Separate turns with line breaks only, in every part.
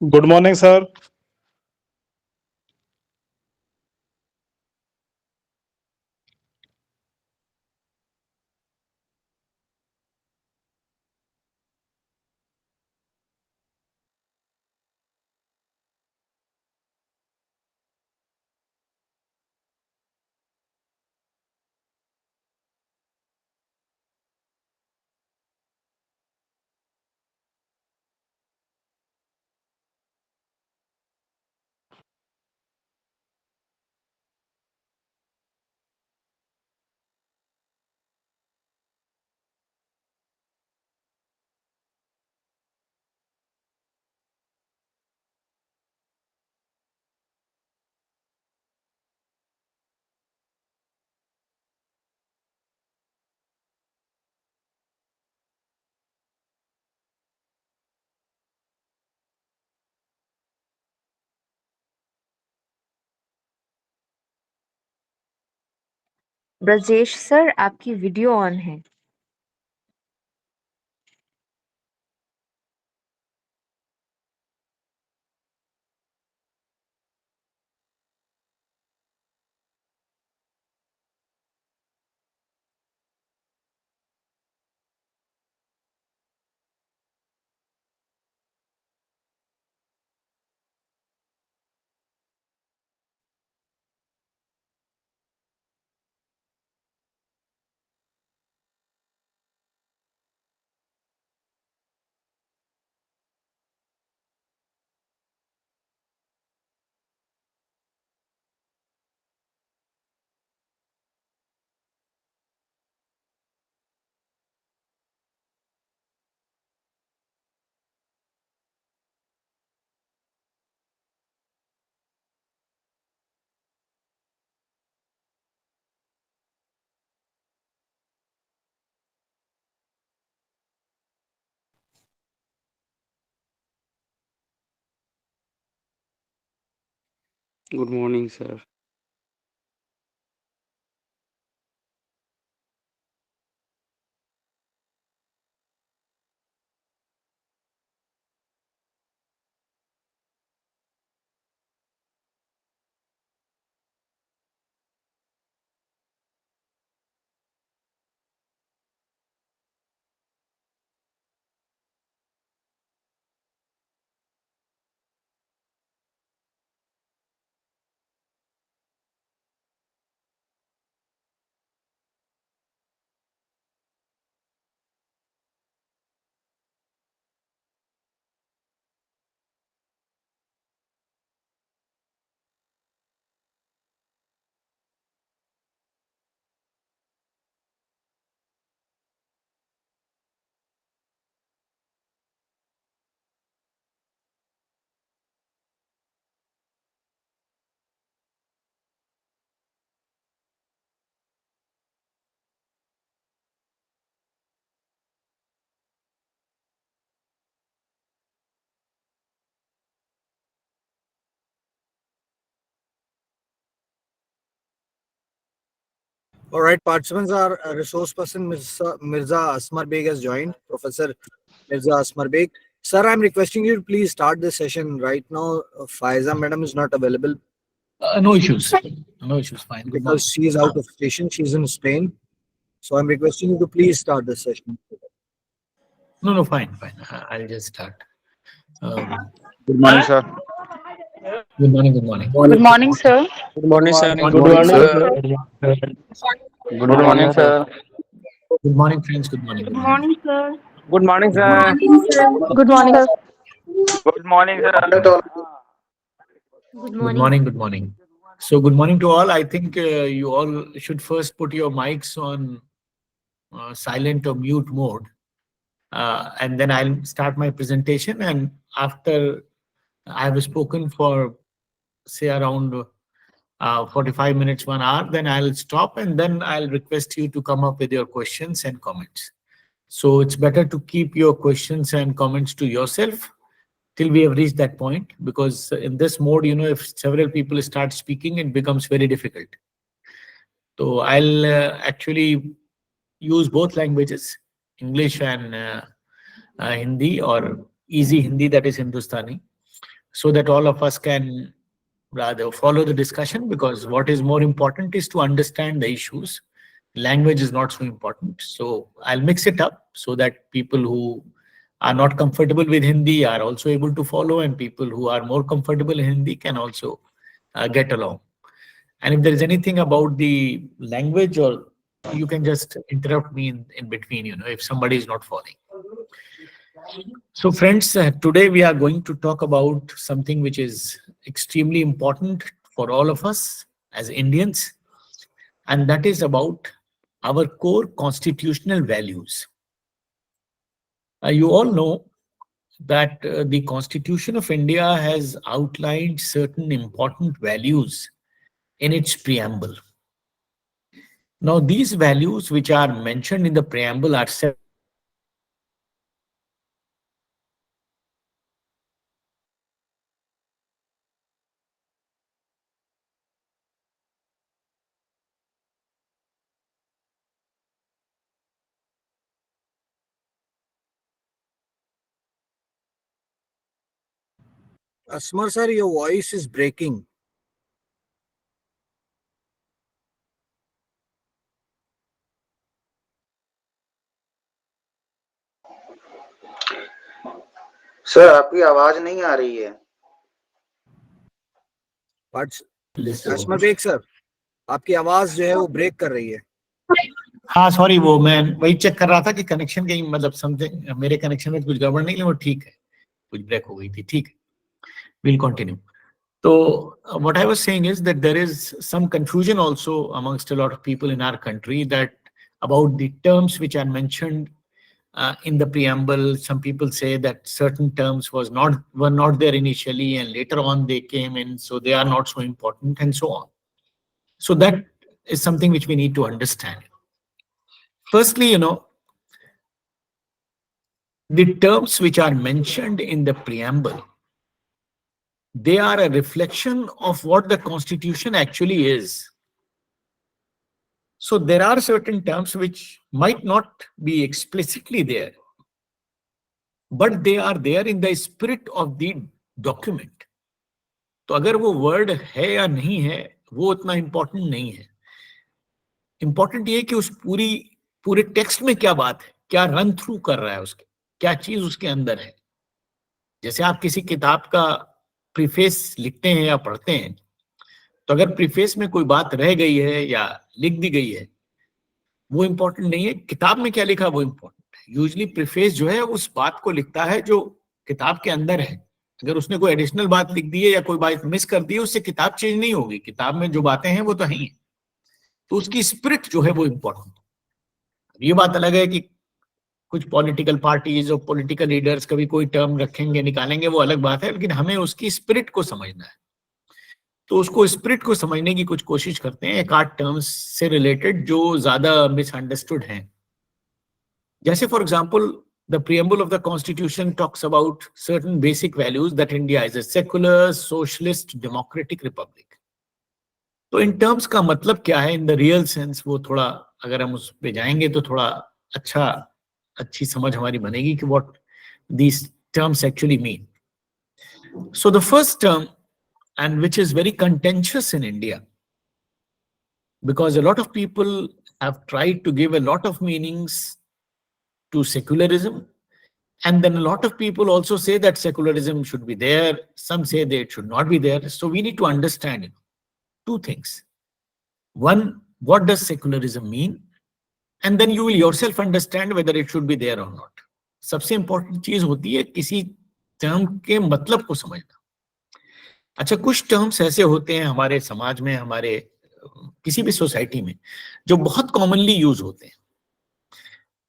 Good morning, sir.
Brajesh sir, आपकी video on है।
Good morning, sir.
All right, participants are resource person Mirza Asmar Beg has joined. Professor Mirza Asmar Beg. Sir, I'm requesting you to please start the session right now. Faiza madam is not available
No issues. No issues. Fine. Good morning.
because she is out of station. She's in Spain. So I'm requesting you to please start the session.
No, fine, fine. I'll just start.
Good morning, sir.
Good morning. Good morning.
Good morning, sir.
Good morning, sir.
Good morning, sir.
Good morning, sir.
Good morning, friends. Good morning.
Good morning, sir.
Good morning,
Good
sir.
morning, sir.
Good morning, sir.
Good morning, sir.
Good
Good
morning.
morning. Good morning. So, good morning to all. I think you all should first put your mics on silent or mute mode, and then I'll start my presentation. And after I've spoken for say around 45 minutes, 1 hour, then I'll stop and then I'll request you to come up with your questions and comments. So it's better to keep your questions and comments to yourself till we have reached that point, because in this mode, if several people start speaking, it becomes very difficult. So I'll actually use both languages, English and Hindi, or easy Hindi, that is Hindustani. so that all of us can rather follow the discussion, because what is more important is to understand the issues. Language is not so important. So I'll mix it up so that people who are not comfortable with Hindi are also able to follow, and people who are more comfortable in Hindi can also get along. And if there is anything about the language, or you can just interrupt me in between, if somebody is not following. So friends, today we are going to talk about something which is extremely important for all of us as Indians, and that is about our core constitutional values. You all know that the Constitution of India has outlined certain important values in its preamble. Now, these values which are mentioned in the preamble are set
Asmar sir, your voice is breaking.
Sir आपकी आवाज नहीं आ रही है।
असमर bag sir, आपकी आवाज जो है वो ब्रेक कर रही है।
हाँ सॉरी, वो मैं वही चेक कर रहा था कि कनेक्शन कहीं मतलब समथिंग मेरे कनेक्शन में कुछ गड़बड़ नहीं है, वो ठीक है, कुछ ब्रेक हो गई थी, ठीक है, we'll continue. So what I was saying is that there is some confusion also amongst a lot of people in our country that about the terms which are mentioned in the preamble. Some people say that certain terms were not there initially and later on they came in, so they are not so important and so on. So that is something which we need to understand. Firstly, the terms which are mentioned in the preamble, they are a reflection of what the Constitution actually is. So there are certain terms which might not be explicitly there, but they are there in the spirit of the document. तो अगर वो word है या नहीं है वो उतना important नहीं है। इम्पोर्टेंट ये कि उस पूरे टेक्स्ट में क्या बात है, क्या रन थ्रू कर रहा है, उसके क्या चीज उसके अंदर है। जैसे आप किसी किताब का प्रीफेस लिखते हैं या पढ़ते हैं, तो अगर प्रीफेस में कोई बात रह गई है या लिख दी गई है वो इम्पोर्टेंट नहीं है, किताब में क्या लिखा वो इम्पोर्टेंट है। यूजुअली प्रीफेस जो है उस बात को लिखता है जो किताब के अंदर है। अगर उसने कोई एडिशनल बात लिख दी है या कोई बात मिस कर दी है, उससे किताब चेंज नहीं होगी, किताब में जो बातें हैं वो तो है ही। तो उसकी स्पिरिट जो है वो इम्पोर्टेंट है। ये बात अलग है कि कुछ पॉलिटिकल पार्टीज और पॉलिटिकल लीडर्स कभी कोई टर्म रखेंगे निकालेंगे, वो अलग बात है, लेकिन हमें उसकी स्पिरिट को समझना है। तो उसको स्पिरिट को समझने की कुछ कोशिश करते हैं एक आध टर्म्स से रिलेटेड जो ज्यादा मिसअंडरस्टूड हैं। जैसे for example the preamble of the Constitution talks about certain basic values that India is a secular, socialist, democratic republic. तो इन टर्म्स का मतलब क्या है इन द रियल सेंस, वो थोड़ा अगर हम उस पे जाएंगे तो थोड़ा अच्छी समझ हमारी बनेगी कि what these terms actually mean. So the first term, and which is very contentious in India, because a lot of people have tried to give a lot of meanings to secularism, and then a lot of people also say that secularism should be there. Some say that it should not be there. So we need to understand two things. One, what does secularism mean? And then you will yourself understand whether it should be there or not. सबसे important चीज होती है किसी term के मतलब को समझना। अच्छा, कुछ टर्म्स ऐसे होते हैं हमारे समाज में, हमारे किसी भी सोसाइटी में, जो बहुत कॉमनली यूज होते हैं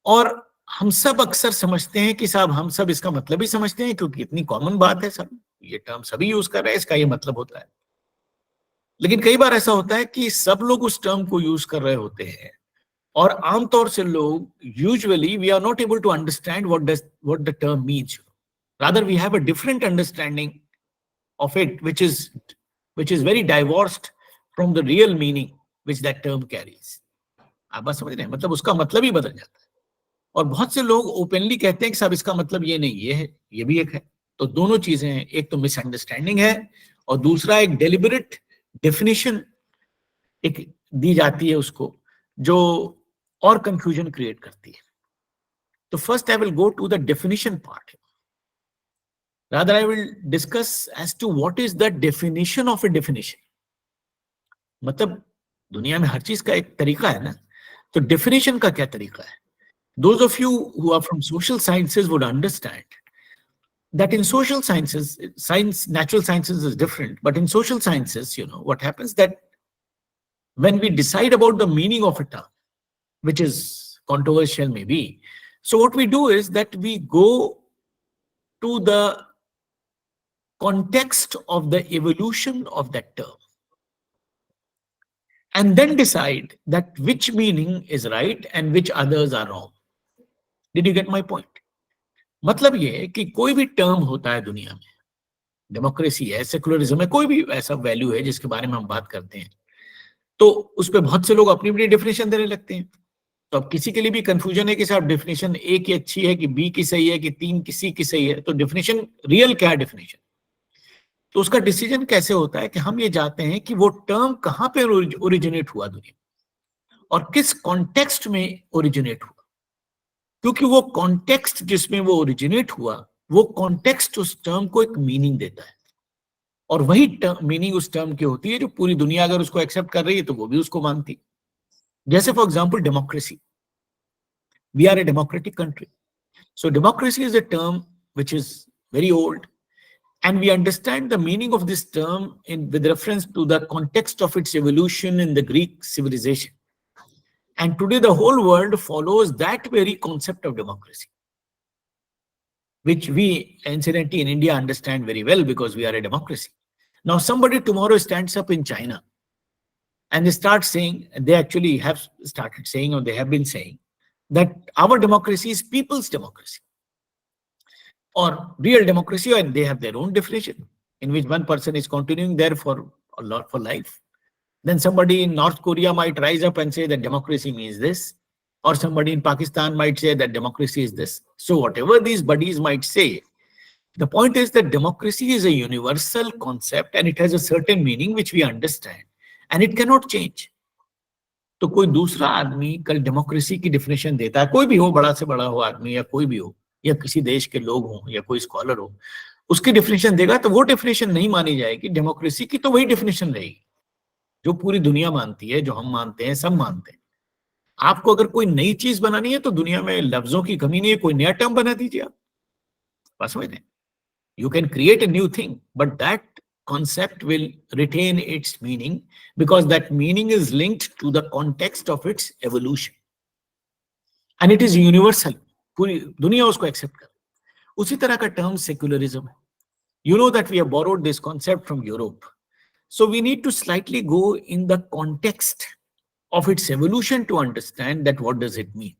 और हम सब अक्सर समझते हैं कि साहब हम सब इसका मतलब ही समझते हैं क्योंकि इतनी कॉमन बात है, सब ये टर्म सभी यूज कर रहे हैं, इसका ये मतलब होता है। लेकिन कई बार ऐसा होता है कि सब लोग उस टर्म को यूज कर रहे होते हैं और आमतौर से लोग usually we are not able to understand what the term means, rather we have a different understanding of it which is very divorced from the real meaning which that term carries. आप बात समझ रहे हैं, मतलब उसका मतलब ही बदल जाता है। और बहुत से लोग ओपनली कहते हैं कि साहब इसका मतलब ये नहीं, ये है, ये भी एक है। तो दोनों चीजें हैं, एक तो मिसअंडरस्टैंडिंग है और दूसरा एक डेलिबरेट डेफिनेशन एक दी जाती है उसको, जो और कंफ्यूजन क्रिएट करती है. तो first I will go to the definition part. Rather, I will discuss as to what is the definition of a definition. मतलब दुनिया में हर चीज का एक तरीका है ना, तो definition का क्या तरीका है? Those of you who are from social sciences would understand that in social sciences, natural sciences is different, but in social sciences, what happens that when we decide about the meaning of a term, which is controversial maybe, so what we do is that we go to the context of the evolution of that term and then decide that which meaning is right and which others are wrong. Did you get my point? मतलब ये है कि कोई भी term होता है दुनिया में, डेमोक्रेसी है, सेकुलरिज्म है, कोई भी ऐसा वैल्यू है जिसके बारे में हम बात करते हैं, तो उस पर बहुत से लोग अपनी अपनी डेफिनेशन देने लगते हैं. तो अब किसी के लिए भी कंफ्यूजन है कि साहब डेफिनेशन ए की अच्छी है कि बी की सही है कि तीन किसी की सही है, तो डेफिनेशन रियल क्या है डेफिनेशन. तो उसका डिसीजन कैसे होता है कि हम ये जानते हैं कि वो टर्म कहां पे ओरिजिनेट हुआ दुनिया और किस कॉन्टेक्स्ट में ओरिजिनेट हुआ, क्योंकि वो कॉन्टेक्स्ट जिसमें वो ओरिजिनेट हुआ, वो कॉन्टेक्स्ट उस टर्म को एक मीनिंग देता है और वही मीनिंग उस टर्म की होती है जो पूरी दुनिया अगर उसको एक्सेप्ट कर रही है तो वो भी उसको मानती. जैसे for example democracy, we are a democratic country, so democracy is a term which is very old. And we understand the meaning of this term with reference to the context of its evolution in the Greek civilization. And today the whole world follows that very concept of democracy, which we incidentally in India understand very well because we are a democracy. Now somebody tomorrow stands up in China and they start saying, they actually have started saying or they have been saying that our democracy is people's democracy or real democracy, and they have their own definition in which one person is continuing there for a lot for life. Then somebody in North Korea might rise up and say that democracy means this, or somebody in Pakistan might say that democracy is this. So whatever these buddies might say, the point is that democracy is a universal concept and it has a certain meaning which we understand and it cannot change. तो कोई दूसरा आदमी कल democracy की definition देता है, कोई भी हो, बड़ा से बड़ा हो आदमी या कोई भी हो, या किसी देश के लोग हों या कोई स्कॉलर हो, उसकी डेफिनेशन देगा तो वो डेफिनेशन नहीं मानी जाएगी. डेमोक्रेसी की तो वही डेफिनेशन रहेगी जो पूरी दुनिया मानती है, जो हम मानते हैं, सब मानते हैं. आपको अगर कोई नई चीज बनानी है तो दुनिया में लफ्जों की कमी नहीं है, कोई नया टर्म बना दीजिए आप, बस समझ लें. You can create a new thing but that concept will retain its meaning because that meaning is linked to the context of its evolution and it is universal. पूरी दुनिया उसको एक्सेप्ट कर. उसी तरह का टर्म सेक्युलरिज्म है. You know that we have borrowed this concept from Europe. So we need to slightly go in the context of its evolution to understand that what does it mean.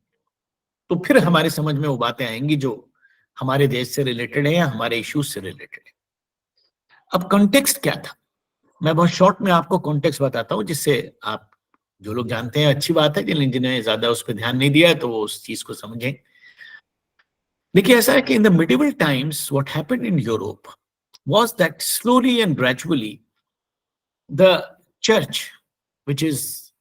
तो फिर हमारे समझ में वो बातें आएंगी जो हमारे देश से रिलेटेड है या हमारे इश्यूज से रिलेटेड है. अब कॉन्टेक्स्ट क्या था, मैं बहुत शॉर्ट में आपको कॉन्टेक्स्ट बताता हूँ जिससे आप जो लोग जानते हैं अच्छी बात है, जिन्हें ज्यादा उस पर ध्यान नहीं दिया है तो वो उस चीज को समझें. देखिए ऐसा है कि in the medieval times what happened in Europe was that slowly and gradually the church, which is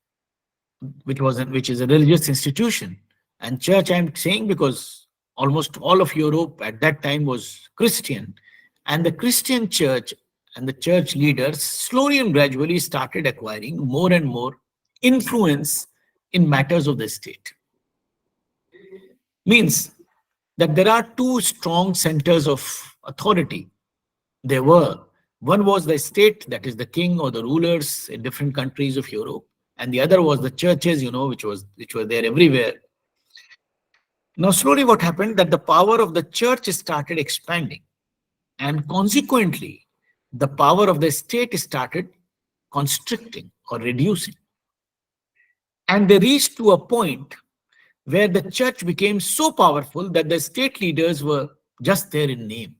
a religious institution, and church I'm saying because almost all of Europe at that time was Christian, and the Christian church and the church leaders slowly and gradually started acquiring more and more influence in matters of the state. Means that there are two strong centers of authority. There were, one was the state, that is the king or the rulers in different countries of Europe, and the other was the churches, which were there everywhere. Now slowly what happened that the power of the church started expanding, and consequently the power of the state started constricting or reducing. And they reached to a point where the church became so powerful that the state leaders were just there in name.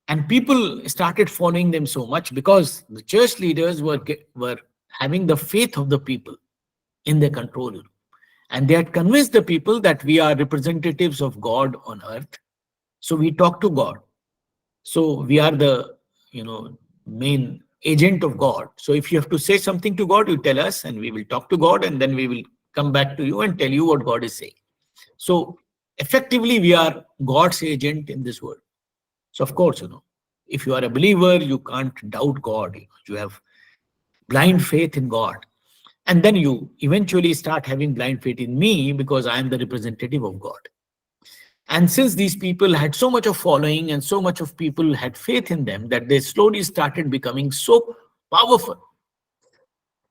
And people started following them so much because the church leaders were having the faith of the people in their control. And they had convinced the people that we are representatives of God on earth. So we talk to God. So we are the, main agent of God. So if you have to say something to God, you tell us and we will talk to God, and then we will come back to you and tell you what God is saying. So effectively, we are God's agent in this world. So of course, if you are a believer, you can't doubt God. You have blind faith in God. And then you eventually start having blind faith in me because I am the representative of God. And since these people had so much of following and so much of people had faith in them, that they slowly started becoming so powerful.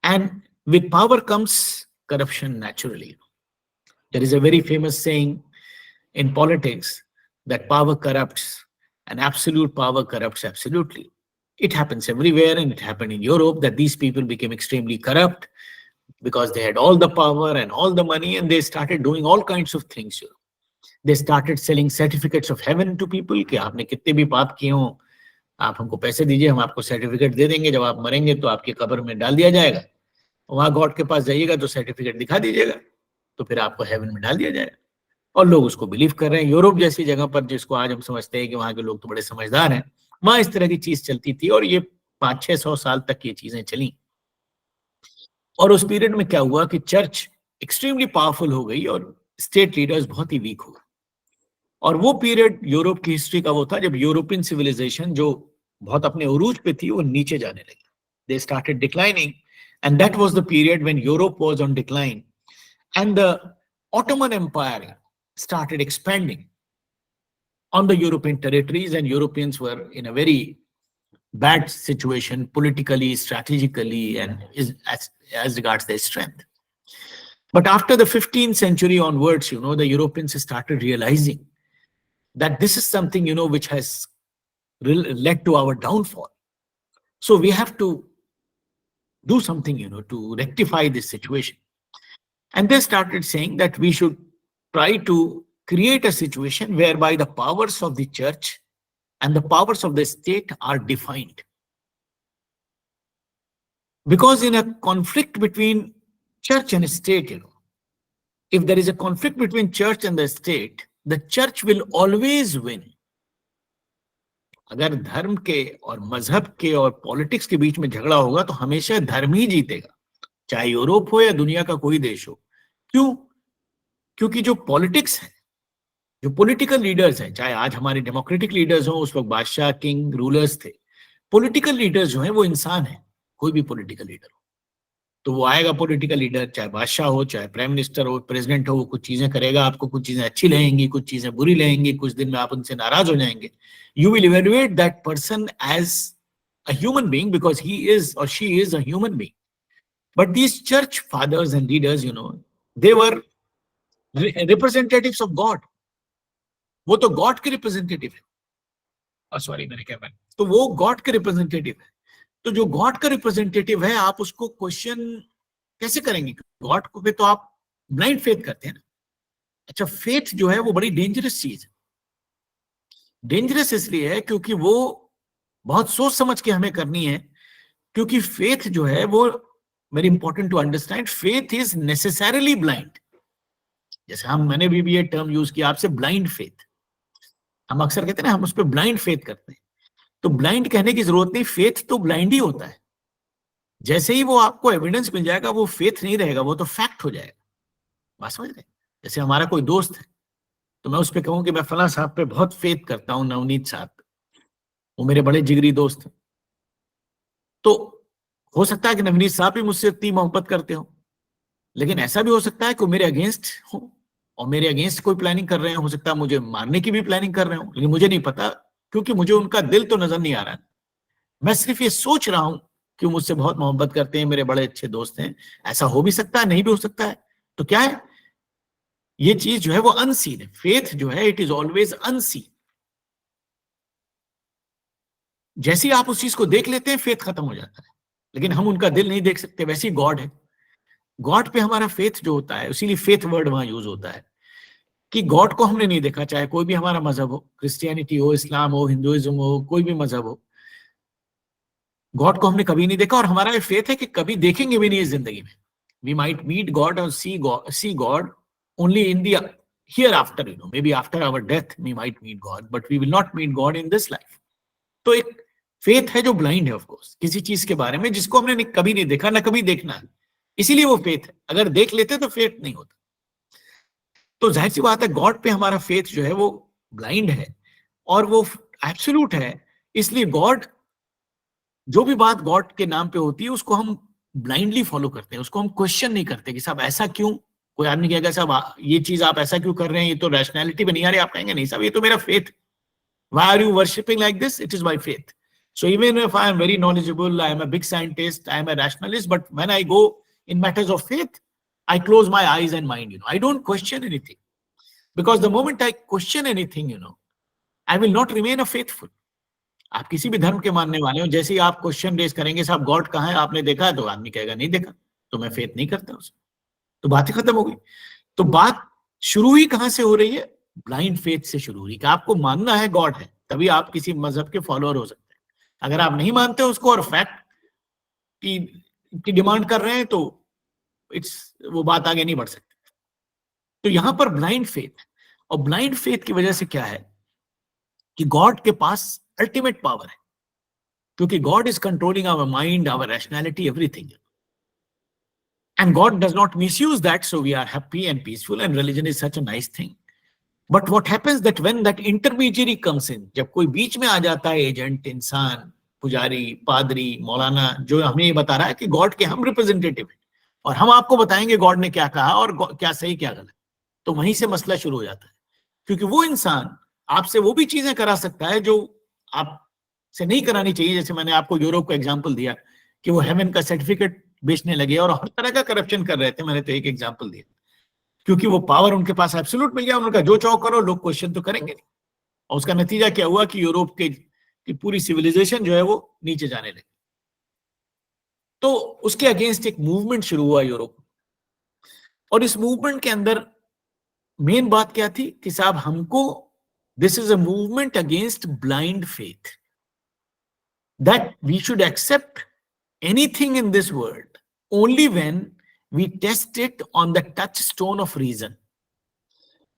And with power comes corruption naturally. There is a very famous saying in politics that power corrupts, and absolute power corrupts absolutely. It happens everywhere, and it happened in Europe that these people became extremely corrupt because they had all the power and all the money, and they started doing all kinds of things. They started selling certificates of heaven to people कि आपने कितने भी पाप किए हो, आप हमको पैसे दीजिए, हम आपको सर्टिफिकेट दे देंगे, जब आप मरेंगे तो आपके कब्र में डाल दिया जाएगा, वहां गॉड के पास जाइएगा तो सर्टिफिकेट दिखा दीजिएगा, तो फिर आपको हेवन में डाल दिया जाएगा. और लोग उसको बिलीव कर रहे हैं. यूरोप जैसी जगह पर, जिसको आज हम समझते हैं कि वहां के लोग तो बड़े समझदार हैं, वहां इस तरह की चीज चलती थी, और ये 500-600 साल तक ये चीजें चली. और उस पीरियड में क्या हुआ कि चर्च एक्सट्रीमली पावरफुल हो गई और स्टेट लीडर्स बहुत ही वीक हो गए. और वो पीरियड यूरोप की हिस्ट्री का वो था जब यूरोपियन सिविलाइजेशन जो बहुत अपने उरूज पे थी वो नीचे जाने लगी. They started declining, and that was the period when Europe was on decline, and the Ottoman Empire started expanding on the European territories, and Europeans were in a very bad situation politically, strategically, and as regards their strength. But after the 15th century onwards, the Europeans started realizing that this is something, which has led to our downfall. So we have to do something, to rectify this situation. And they started saying that we should try to create a situation whereby the powers of the church and the powers of the state are defined. Because in a conflict between church and state, if there is a conflict between church and the state, the church will always win. अगर धर्म के और मजहब के और politics के बीच में झगड़ा होगा तो हमेशा धर्म ही जीतेगा, चाहे यूरोप हो या दुनिया का कोई देश हो. क्यों? क्योंकि जो पॉलिटिक्स है, जो पॉलिटिकल लीडर्स हैं, चाहे आज हमारे डेमोक्रेटिक लीडर्स हो, उस वक्त बादशाह किंग रूलर्स थे, पॉलिटिकल लीडर्स जो हैं वो इंसान है. कोई भी पॉलिटिकल लीडर हो तो वो आएगा, पॉलिटिकल लीडर चाहे बादशाह हो, चाहे प्राइम मिनिस्टर हो, प्रेसिडेंट हो, वो कुछ चीजें करेगा, आपको कुछ चीजें अच्छी लगेंगी, कुछ चीजें बुरी लगेंगी, कुछ दिन में आप उनसे नाराज हो जाएंगे. You will evaluate that person as a human being because he is और she is a human being. But these church fathers and leaders, they were representatives of God. वो तो गॉड के रिप्रेजेंटेटिव है. सॉरी, मैंने क्या बोला, तो वो गॉड के रिप्रेजेंटेटिव है. तो जो गॉड का रिप्रेजेंटेटिव है, आप उसको क्वेश्चन कैसे करेंगे? गॉड को पे तो आप ब्लाइंड फेथ करते हैं ना. अच्छा, फेथ जो है वो बड़ी डेंजरस चीज है. डेंजरस इसलिए है क्योंकि वो बहुत सोच समझ के हमें करनी है. क्योंकि फेथ जो है वो very important to understand, faith is necessarily blind. जैसे मैंने भी ये टर्म यूज किया आपसे, ब्लाइंड फेथ. हम अक्सर कहते हैं ना, हम उस पर ब्लाइंड फेथ करते हैं. तो ब्लाइंड कहने की जरूरत नहीं, फेथ तो ब्लाइंड ही होता है. जैसे ही वो आपको एविडेंस मिल जाएगा, वो फेथ नहीं रहेगा, वो तो फैक्ट हो जाएगा. बात समझ रहे? जैसे हमारा कोई दोस्त है तो मैं उस पर कहूँ कि मैं फला साहब पे बहुत फेथ करता हूँ, नवनीत साहब, वो मेरे बड़े जिगरी दोस्त हैं. तो हो सकता है कि नवनीत साहब भी मुझसे इतनी मोहब्बत करते हो, लेकिन ऐसा भी हो सकता है कि मेरे अगेंस्ट हो और मेरे अगेंस्ट कोई प्लानिंग कर रहे हैं. हो सकता है मुझे मारने की भी प्लानिंग कर रहे हो, लेकिन मुझे नहीं पता, क्योंकि मुझे उनका दिल तो नजर नहीं आ रहा. मैं सिर्फ ये सोच रहा हूं कि वो मुझसे बहुत मोहब्बत करते हैं, मेरे बड़े अच्छे दोस्त हैं. ऐसा हो भी सकता है, नहीं भी हो सकता है. तो क्या है, ये चीज जो है वो अनसीन है. फेथ जो है, इट इज ऑलवेज अनसीन. जैसे ही आप उस चीज को देख लेते हैं, फेथ खत्म हो जाता है. लेकिन हम उनका दिल नहीं देख सकते. वैसे ही गॉड है, गॉड पे हमारा फेथ जो होता है, इसीलिए फेथ वर्ड वहां यूज होता है कि गॉड को हमने नहीं देखा. चाहे कोई भी हमारा मजहब हो, क्रिश्चियनिटी हो, इस्लाम हो, हिंदुइज्म हो, कोई भी मजहब हो, गॉड को हमने कभी नहीं देखा. और हमारा ये फेथ है कि कभी देखेंगे भी नहीं इस जिंदगी में. वी माइट मीट गॉड और see God only in the hereafter, maybe after our death we might meet God, but we will not meet God in this life. तो एक फेथ है जो ब्लाइंड है, ऑफ कोर्स, किसी चीज के बारे में जिसको हमने कभी नहीं देखा, ना कभी देखना है, इसीलिए वो फेथ है. अगर देख लेते तो फेथ नहीं होता. तो जाहिर सी बात है, गॉड पे हमारा फेथ जो है वो ब्लाइंड है और वो एब्सोल्यूट है. इसलिए गॉड, जो भी बात गॉड के नाम पे होती है उसको हम ब्लाइंडली फॉलो करते हैं, उसको हम क्वेश्चन नहीं करते कि साहब ऐसा क्यों. कोई आदमी कहेगा साहब ये चीज आप ऐसा क्यों कर रहे हैं, ये तो रैशनैलिटी में नहीं आ रही. आप कहेंगे नहीं साहब, ये तो मेरा faith. Why are you worshipping like this? It is my faith. So even if I am very knowledgeable, I am a big scientist, I am a rationalist, but when I go in matters of faith, I close my eyes and mind. I don't question anything, because the moment I question anything, I will not remain a faithful. आप किसी भी धर्म के मानने वाले हो, जैसे ही आप क्वेश्चन रेज करेंगे साहब गॉड कहाँ है, आपने देखा है, तो आदमी कहेगा नहीं देखा, तो मैं फेथ नहीं करता उसमें. तो बात ही खत्म हो गई. तो बात शुरू ही कहां से हो रही है? ब्लाइंड फेथ से शुरू हुई कि आपको मानना है गॉड है, तभी आप किसी मजहब के फॉलोअर हो सकते हैं. अगर आप नहीं मानते उसको और फैक्ट की डिमांड कर रहे हैं तो वो बात आगे नहीं बढ़ सकती. तो यहां पर ब्लाइंड फेथ, और ब्लाइंड फेथ की वजह से क्या है कि गॉड के पास अल्टीमेट पावर है, क्योंकि God is controlling our mind, our rationality, everything. And God does not misuse that, so we are happy and peaceful, and religion is such a nice thing. But what happens that when that intermediary comes in, जब कोई बीच में आ जाता है, agent, इंसान, पुजारी, पादरी, मौलाना, जो हमें ये बता रहा है कि गॉड के हम रिप्रेजेंटेटिव हैं और हम आपको बताएंगे गॉड ने क्या कहा और क्या सही क्या गलत, तो वहीं से मसला शुरू हो जाता है. क्योंकि वो इंसान आपसे वो भी चीजें करा सकता है जो आपसे नहीं करानी चाहिए. जैसे मैंने आपको यूरोप का एग्जाम्पल दिया कि वो हेवन का सर्टिफिकेट बेचने लगे और हर तरह का करप्शन कर रहे थे. मैंने तो एक एग्जांपल दिया, क्योंकि वो पावर उनके पास एब्सोल्यूट मिल गया. उनका जो चाहो करो, लोग क्वेश्चन तो करेंगे नहीं. और उसका नतीजा क्या हुआ कि यूरोप की पूरी सिविलाइजेशन जो है वो नीचे जाने लगी. तो उसके अगेंस्ट एक मूवमेंट शुरू हुआ यूरोप, और इस मूवमेंट के अंदर मेन बात क्या थी कि साहब हमको, this is a movement against blind faith, that we should accept anything in this world only when we test it on the touchstone of reason.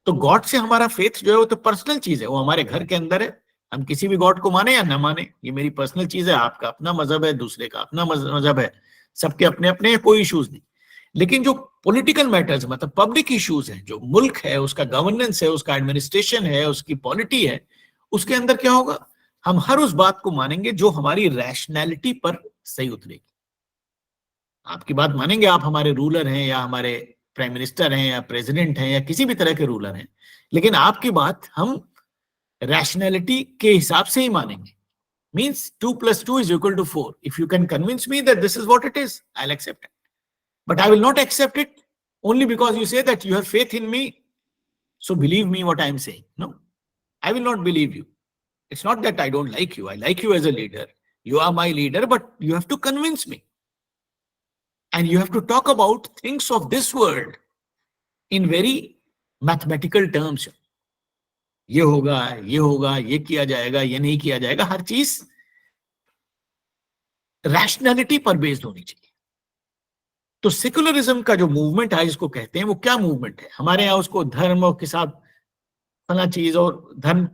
तो गॉड से हमारा फेथ जो है वो तो पर्सनल चीज है, वो हमारे घर के अंदर है. हम किसी भी गॉड को माने या ना माने, ये मेरी पर्सनल चीज है. आपका अपना मजहब है, दूसरे का अपना मजहब है, सबके अपने अपने, कोई इश्यूज नहीं. लेकिन जो पॉलिटिकल मैटर्स, मतलब पब्लिक इश्यूज हैं, जो मुल्क है, उसका गवर्नेंस है, उसका एडमिनिस्ट्रेशन है, उसकी पॉलिटी है, उसके अंदर क्या होगा, हम हर उस बात को मानेंगे जो हमारी रैशनैलिटी पर सही उतरेगी. आपकी बात मानेंगे, आप हमारे रूलर हैं या हमारे प्राइम मिनिस्टर हैं या प्रेसिडेंट हैं या किसी भी तरह के रूलर हैं, लेकिन आपकी बात हम रैशनैलिटी के हिसाब से ही मानेंगे. Means 2 + 2 = 4. If you can convince me that this is what it is, I will accept it. But I will not accept it only because you say that you have faith in me, so believe me what I am saying. No, I will not believe you. It's not that I don't like you. I like you as a leader. You are my leader, but you have to convince me. And you have to talk about things of this world in very mathematical terms. ये होगा, ये किया जाएगा, ये नहीं किया जाएगा. हर चीज रैशनैलिटी पर बेस्ड होनी चाहिए. तो सेकुलरिज्म का जो मूवमेंट है, इसको कहते हैं, वो क्या मूवमेंट है? हमारे यहाँ उसको धर्म के साथ फला चीज, और धर्म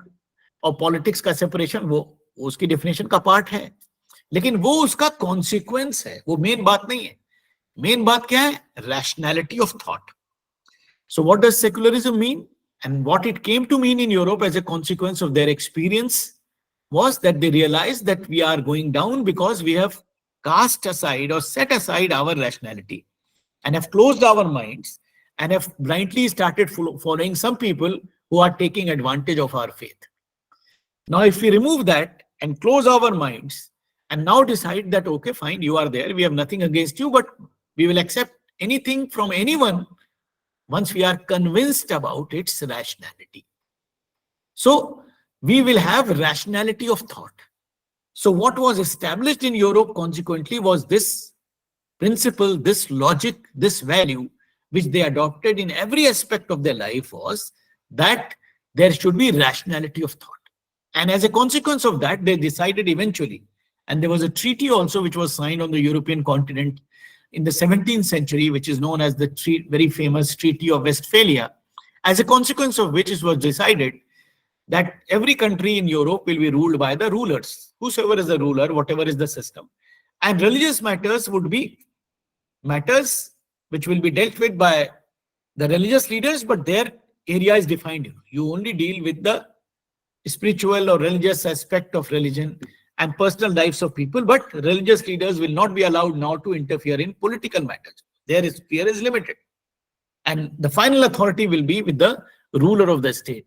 और पॉलिटिक्स का सेपरेशन वो उसकी डेफिनेशन का पार्ट है, लेकिन वो उसका कॉन्सिक्वेंस है, वो मेन बात नहीं है. मेन बात क्या है? Rationality of thought. So what does secularism mean, and what it came to mean in Europe as a consequence of their experience was that they realized that we are going down because we have cast aside or set aside our rationality and have closed our minds and have blindly started following some people who are taking advantage of our faith. Now, if we remove that and close our minds and now decide that, okay, fine, you are there, we have nothing against you, but we will accept anything from anyone once we are convinced about its rationality. So, we will have rationality of thought. So what was established in Europe consequently was this principle, this logic, this value, which they adopted in every aspect of their life, was that there should be rationality of thought. And as a consequence of that, they decided eventually, and there was a treaty also which was signed on the European continent in the 17th century, which is known as the very famous Treaty of Westphalia. as a consequence of which it was decided that every country in Europe will be ruled by the rulers, whosoever is the ruler, whatever is the system. And religious matters would be matters which will be dealt with by the religious leaders, but their area is defined. You only deal with the spiritual or religious aspect of religion and personal lives of people, but religious leaders will not be allowed now to interfere in political matters. Their sphere is limited. And the final authority will be with the ruler of the state.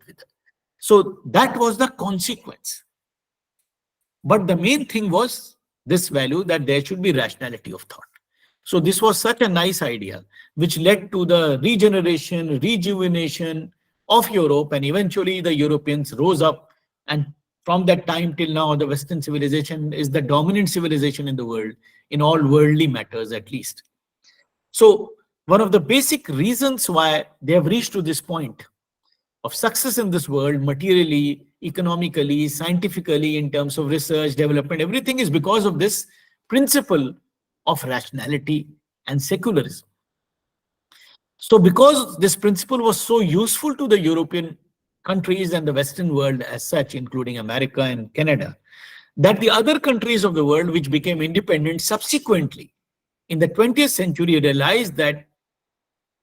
So that was the consequence. But the main thing was this value that there should be rationality of thought. So this was such a nice idea, which led to the regeneration, rejuvenation of Europe, and eventually the Europeans rose up, and from that time till now, the Western civilization is the dominant civilization in the world, in all worldly matters at least. So one of the basic reasons why they have reached to this point of success in this world, materially, economically, scientifically, in terms of research, development, everything is because of this principle of rationality and secularism. So because this principle was so useful to the European countries and the Western world as such, including America and Canada, that the other countries of the world which became independent subsequently in the 20th century realized that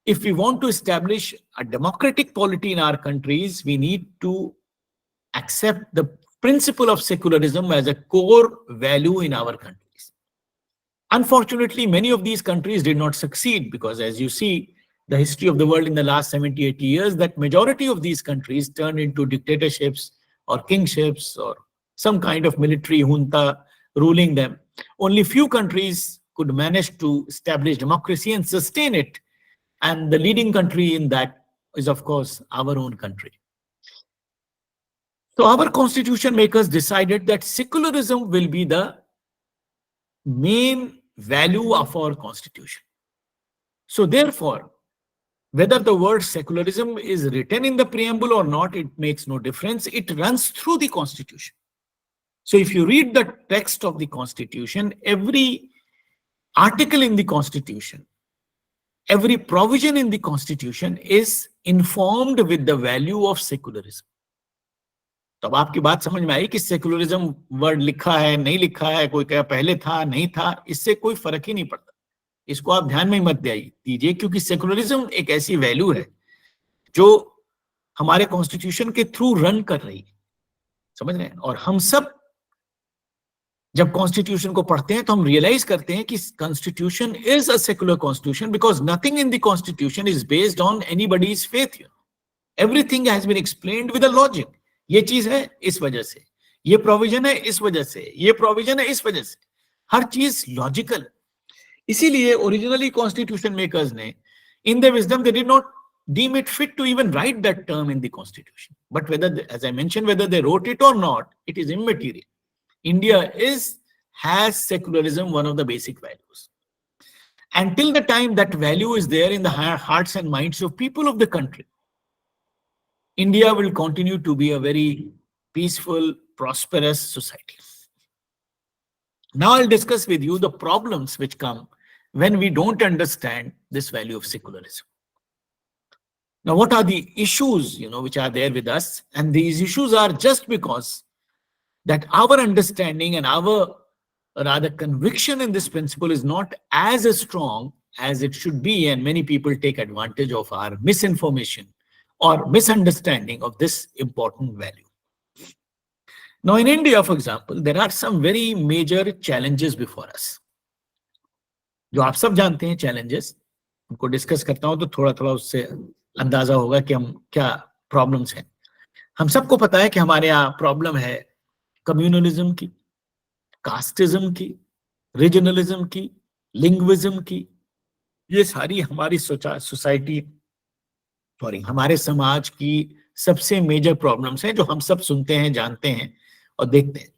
if we want to establish a democratic polity in our countries, we need to accept the principle of secularism as a core value in our countries. Unfortunately, many of these countries did not succeed because, as you see, the history of the world in the last 70, 80 years, that majority of these countries turned into dictatorships or kingships or some kind of military junta ruling them. Only few countries could manage to establish democracy and sustain it. And the leading country in that is, of course, our own country. So our constitution makers decided that secularism will be the main value of our constitution. So therefore, whether the word secularism is written in the preamble or not, it makes no difference. It runs through the constitution. So if you read the text of the constitution, every article in the constitution, every provision in the constitution is informed with the value of secularism. तो अब आपकी बात समझ में आई कि secularism word लिखा है नहीं लिखा है, कोई कहा पहले था नहीं था, इससे कोई फर्क ही नहीं पड़ता. इसको आप ध्यान में मत दीजिए, क्योंकि सेकुलरिज्म एक ऐसी वैल्यू है जो हमारे कॉन्स्टिट्यूशन के थ्रू रन कर रही है, समझ रहे हैं. और हम सब जब कॉन्स्टिट्यूशन को पढ़ते हैं तो हम रियलाइज करते हैं कि constitution is a secular constitution because nothing in the constitution is based on anybody's faith. Everything has been explained with a logic. ये चीज है इस वजह से, ये प्रोविजन है इस वजह से, ये प्रोविजन है इस वजह से, हर चीज लॉजिकल. इसीलिए ओरिजिनली कॉन्स्टिट्यूशन मेकर्स ने in the wisdom they did not deem it fit to even write that term in the constitution. But whether, as I mentioned, whether they wrote it or not, it is immaterial. India has secularism, one of the basic values. Until the time that value is there in the hearts and minds of people of the country, India will continue to be a very peaceful, prosperous society. Now I'll discuss with you the problems which come when we don't understand this value of secularism. Now, what are the issues, which are there with us? And these issues are just because that our understanding and our rather conviction in this principle is not as strong as it should be, and many people take advantage of our misinformation or misunderstanding of this important value. Now, in India, for example, there are some very major challenges before us. जो आप सब जानते हैं challenges, उनको discuss करता हूं तो थोड़ा थोड़ा उससे अंदाजा होगा कि हम क्या प्रॉब्लम्स हैं. हम सबको पता है कि हमारे यहाँ प्रॉब्लम है कम्युनलिज्म की, कास्टिज्म की, रीजनलिज्म की, लिंग्विज्म की. ये सारी हमारी सोसाइटी हमारे समाज की सबसे मेजर प्रॉब्लम्स हैं जो हम सब सुनते हैं, जानते हैं और देखते हैं.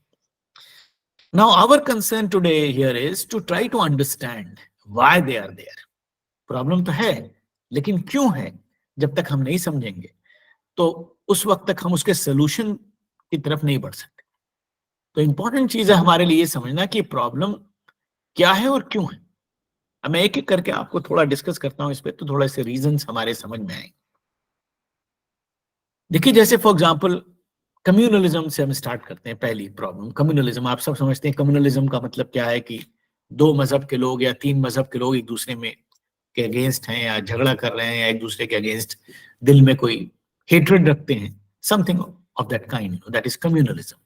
Now our concern today here is to try to understand why they are there. Problem तो है, लेकिन क्यों है जब तक हम नहीं समझेंगे तो उस वक्त तक हम उसके सलूशन की तरफ नहीं बढ़ सकते. तो इंपॉर्टेंट चीज है हमारे लिए समझना कि प्रॉब्लम क्या है और क्यों है. अब मैं एक एक करके आपको थोड़ा डिस्कस करता हूं इस पे, तो थोड़ा से रीजंस हमारे समझ में आएंगे. देखिए, जैसे फॉर एग्जांपल कम्युनलिज्म से हम स्टार्ट करते हैं। पहली प्रॉब्लम कम्युनलिज्म, आप सब समझते हैं कम्युनलिज्म का मतलब क्या है कि दो मजहब के लोग या तीन मजहब के लोग एक दूसरे में के अगेंस्ट हैं या झगड़ा कर रहे हैं या एक दूसरे के अगेंस्ट दिल में कोई हेट्रेड रखते हैं, something of that kind, that is communalism.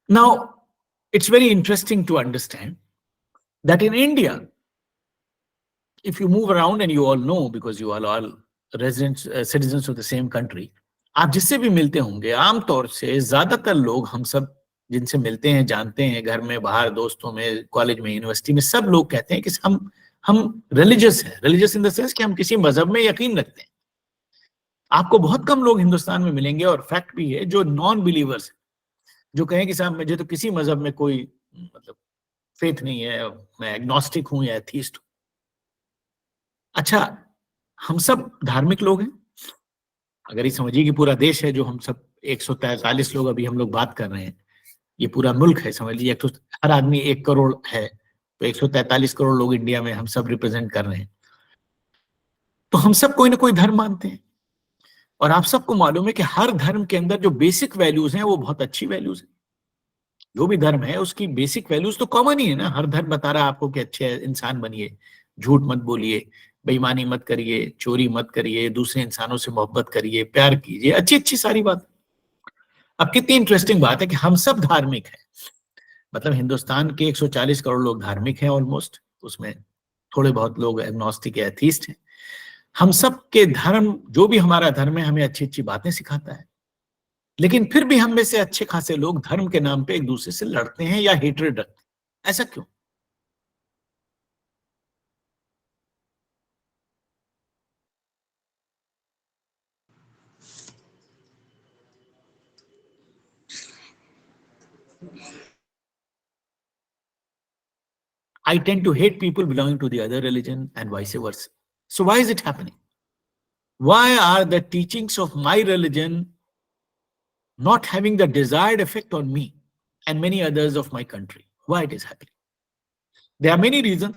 Now it's very interesting to understand that in India, if you move around, and you all know because you all are residents, citizens of the same country, आप जिससे भी मिलते होंगे आमतौर से ज्यादातर लोग, हम सब जिनसे मिलते हैं, जानते हैं, घर में, बाहर, दोस्तों में, कॉलेज में, यूनिवर्सिटी में, सब लोग कहते हैं कि हम रिलीजियस हैं। रिलीजियस इन द सेंस कि हम किसी मजहब में यकीन रखते हैं। आपको बहुत कम लोग हिंदुस्तान में मिलेंगे, और फैक्ट भी है, जो नॉन बिलीवर्स, जो कहें कि साहब मुझे तो किसी मजहब में कोई मतलब फेथ नहीं है, मैं एग्नोस्टिक हूं या एथीस्ट हूं। अच्छा, हम सब धार्मिक लोग हैं। अगर ये समझिए कि पूरा देश है, जो हम सब 143 लोग अभी हम लोग बात कर रहे हैं, ये पूरा मुल्क है, समझ लीजिए। तो हर आदमी 1 करोड़ है, तो 143 करोड़ लोग इंडिया में हम सब रिप्रेजेंट कर रहे हैं। तो हम सब कोई ना कोई धर्म मानते हैं, और आप सबको मालूम है कि हर धर्म के अंदर जो बेसिक वैल्यूज हैं वो बहुत अच्छी वैल्यूज है। जो भी धर्म है उसकी बेसिक वैल्यूज तो कॉमन ही है ना। हर धर्म बता रहा है आपको कि अच्छे इंसान बनिए, झूठ मत बोलिए, बेईमानी मत करिए, चोरी मत करिए, दूसरे इंसानों से मोहब्बत करिए, प्यार कीजिए, अच्छी अच्छी सारी बात। अब कितनी इंटरेस्टिंग बात है कि हम सब धार्मिक हैं, मतलब हिंदुस्तान के 140 करोड़ लोग धार्मिक हैं ऑलमोस्ट, उसमें थोड़े बहुत लोग एग्नोस्टिक या एथीस्ट हैं। हम सब के धर्म, जो भी हमारा धर्म है, हमें अच्छी अच्छी बातें सिखाता है, लेकिन फिर भी हम में से अच्छे खासे लोग धर्म के नाम पे एक दूसरे से लड़ते हैं या हेट्रेड रखते हैं। ऐसा क्यों? I tend to hate people belonging to the other religion and vice versa. So why is it happening? Why are the teachings of my religion not having the desired effect on me and many others of my country? Why it is happening? There are many reasons.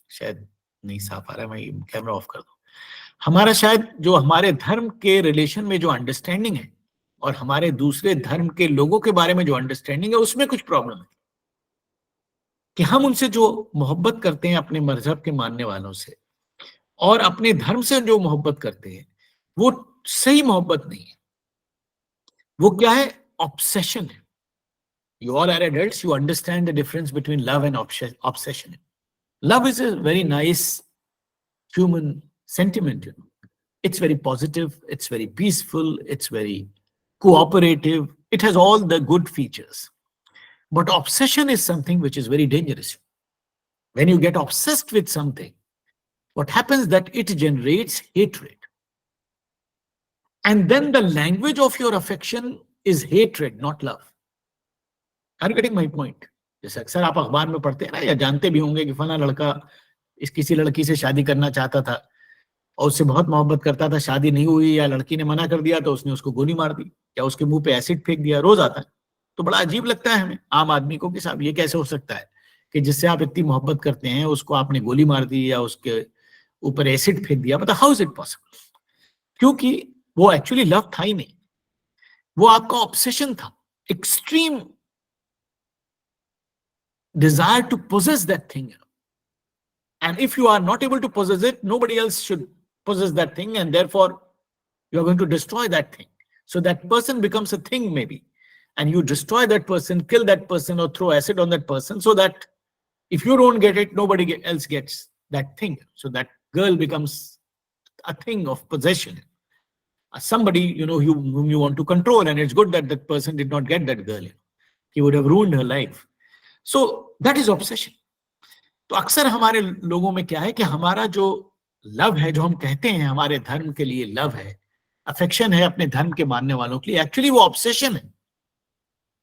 शायद नहीं साफ आ रहा है, मैं camera off कर दूं। हमारा शायद जो हमारे धर्म के रिलेशन में जो अंडरस्टैंडिंग है और हमारे दूसरे धर्म के लोगों के बारे में जो अंडरस्टैंडिंग है, उसमें कुछ प्रॉब्लम है कि हम उनसे जो मोहब्बत करते हैं अपने मजहब के मानने वालों से, और अपने धर्म से जो मोहब्बत करते हैं, वो सही मोहब्बत नहीं है। वो क्या है? ऑब्सेशन है। You all are adults, you understand the difference between love and obsession. Love is a very nice human sentiment, you know. It's very positive, it's very peaceful, it's very cooperative, it has all the good features. But obsession is something which is very dangerous. When you get obsessed with something, what happens that it generates hatred. And then the language of your affection is hatred, not love. Are you getting my point? जैसे अक्सर आप अखबार में पढ़ते हैं ना, या जानते भी होंगे कि फला लड़का किसी लड़की से शादी करना चाहता था और उससे बहुत मोहब्बत करता था, शादी नहीं हुई, या लड़की ने मना कर दिया तो उसने उसको गोली मार दी, या उसके मुंह पे एसिड फेंक दिया। रोज आता है, तो बड़ा अजीब लगता है हमें आम आदमी को कि साहब ये कैसे हो सकता है कि जिससे आप इतनी मोहब्बत करते हैं उसको आपने गोली मार दी या उसके ऊपर एसिड फेंक दिया। मतलब हाउ इज इट पॉसिबल? क्योंकि वो एक्चुअली लव था ही नहीं, वो आपका ऑब्सेशन था, extreme desire to possess that thing. And if you are not able to possess it, nobody else should possess that thing, and therefore you are going to destroy that thing. So that person becomes a thing maybe, and you destroy that person, kill that person, or throw acid on that person, so that if you don't get it, nobody else gets that thing. So that girl becomes a thing of possession. Somebody, you know, whom you want to control, and it's good that that person did not get that girl. He would have ruined her life. So that is obsession. तो अक्सर हमारे लोगों में क्या है कि हमारा जो लव है, जो हम कहते हैं हमारे धर्म के लिए लव है, अफेक्शन है अपने धर्म के मानने वालों के लिए, एक्चुअली वो ऑब्सेशन है।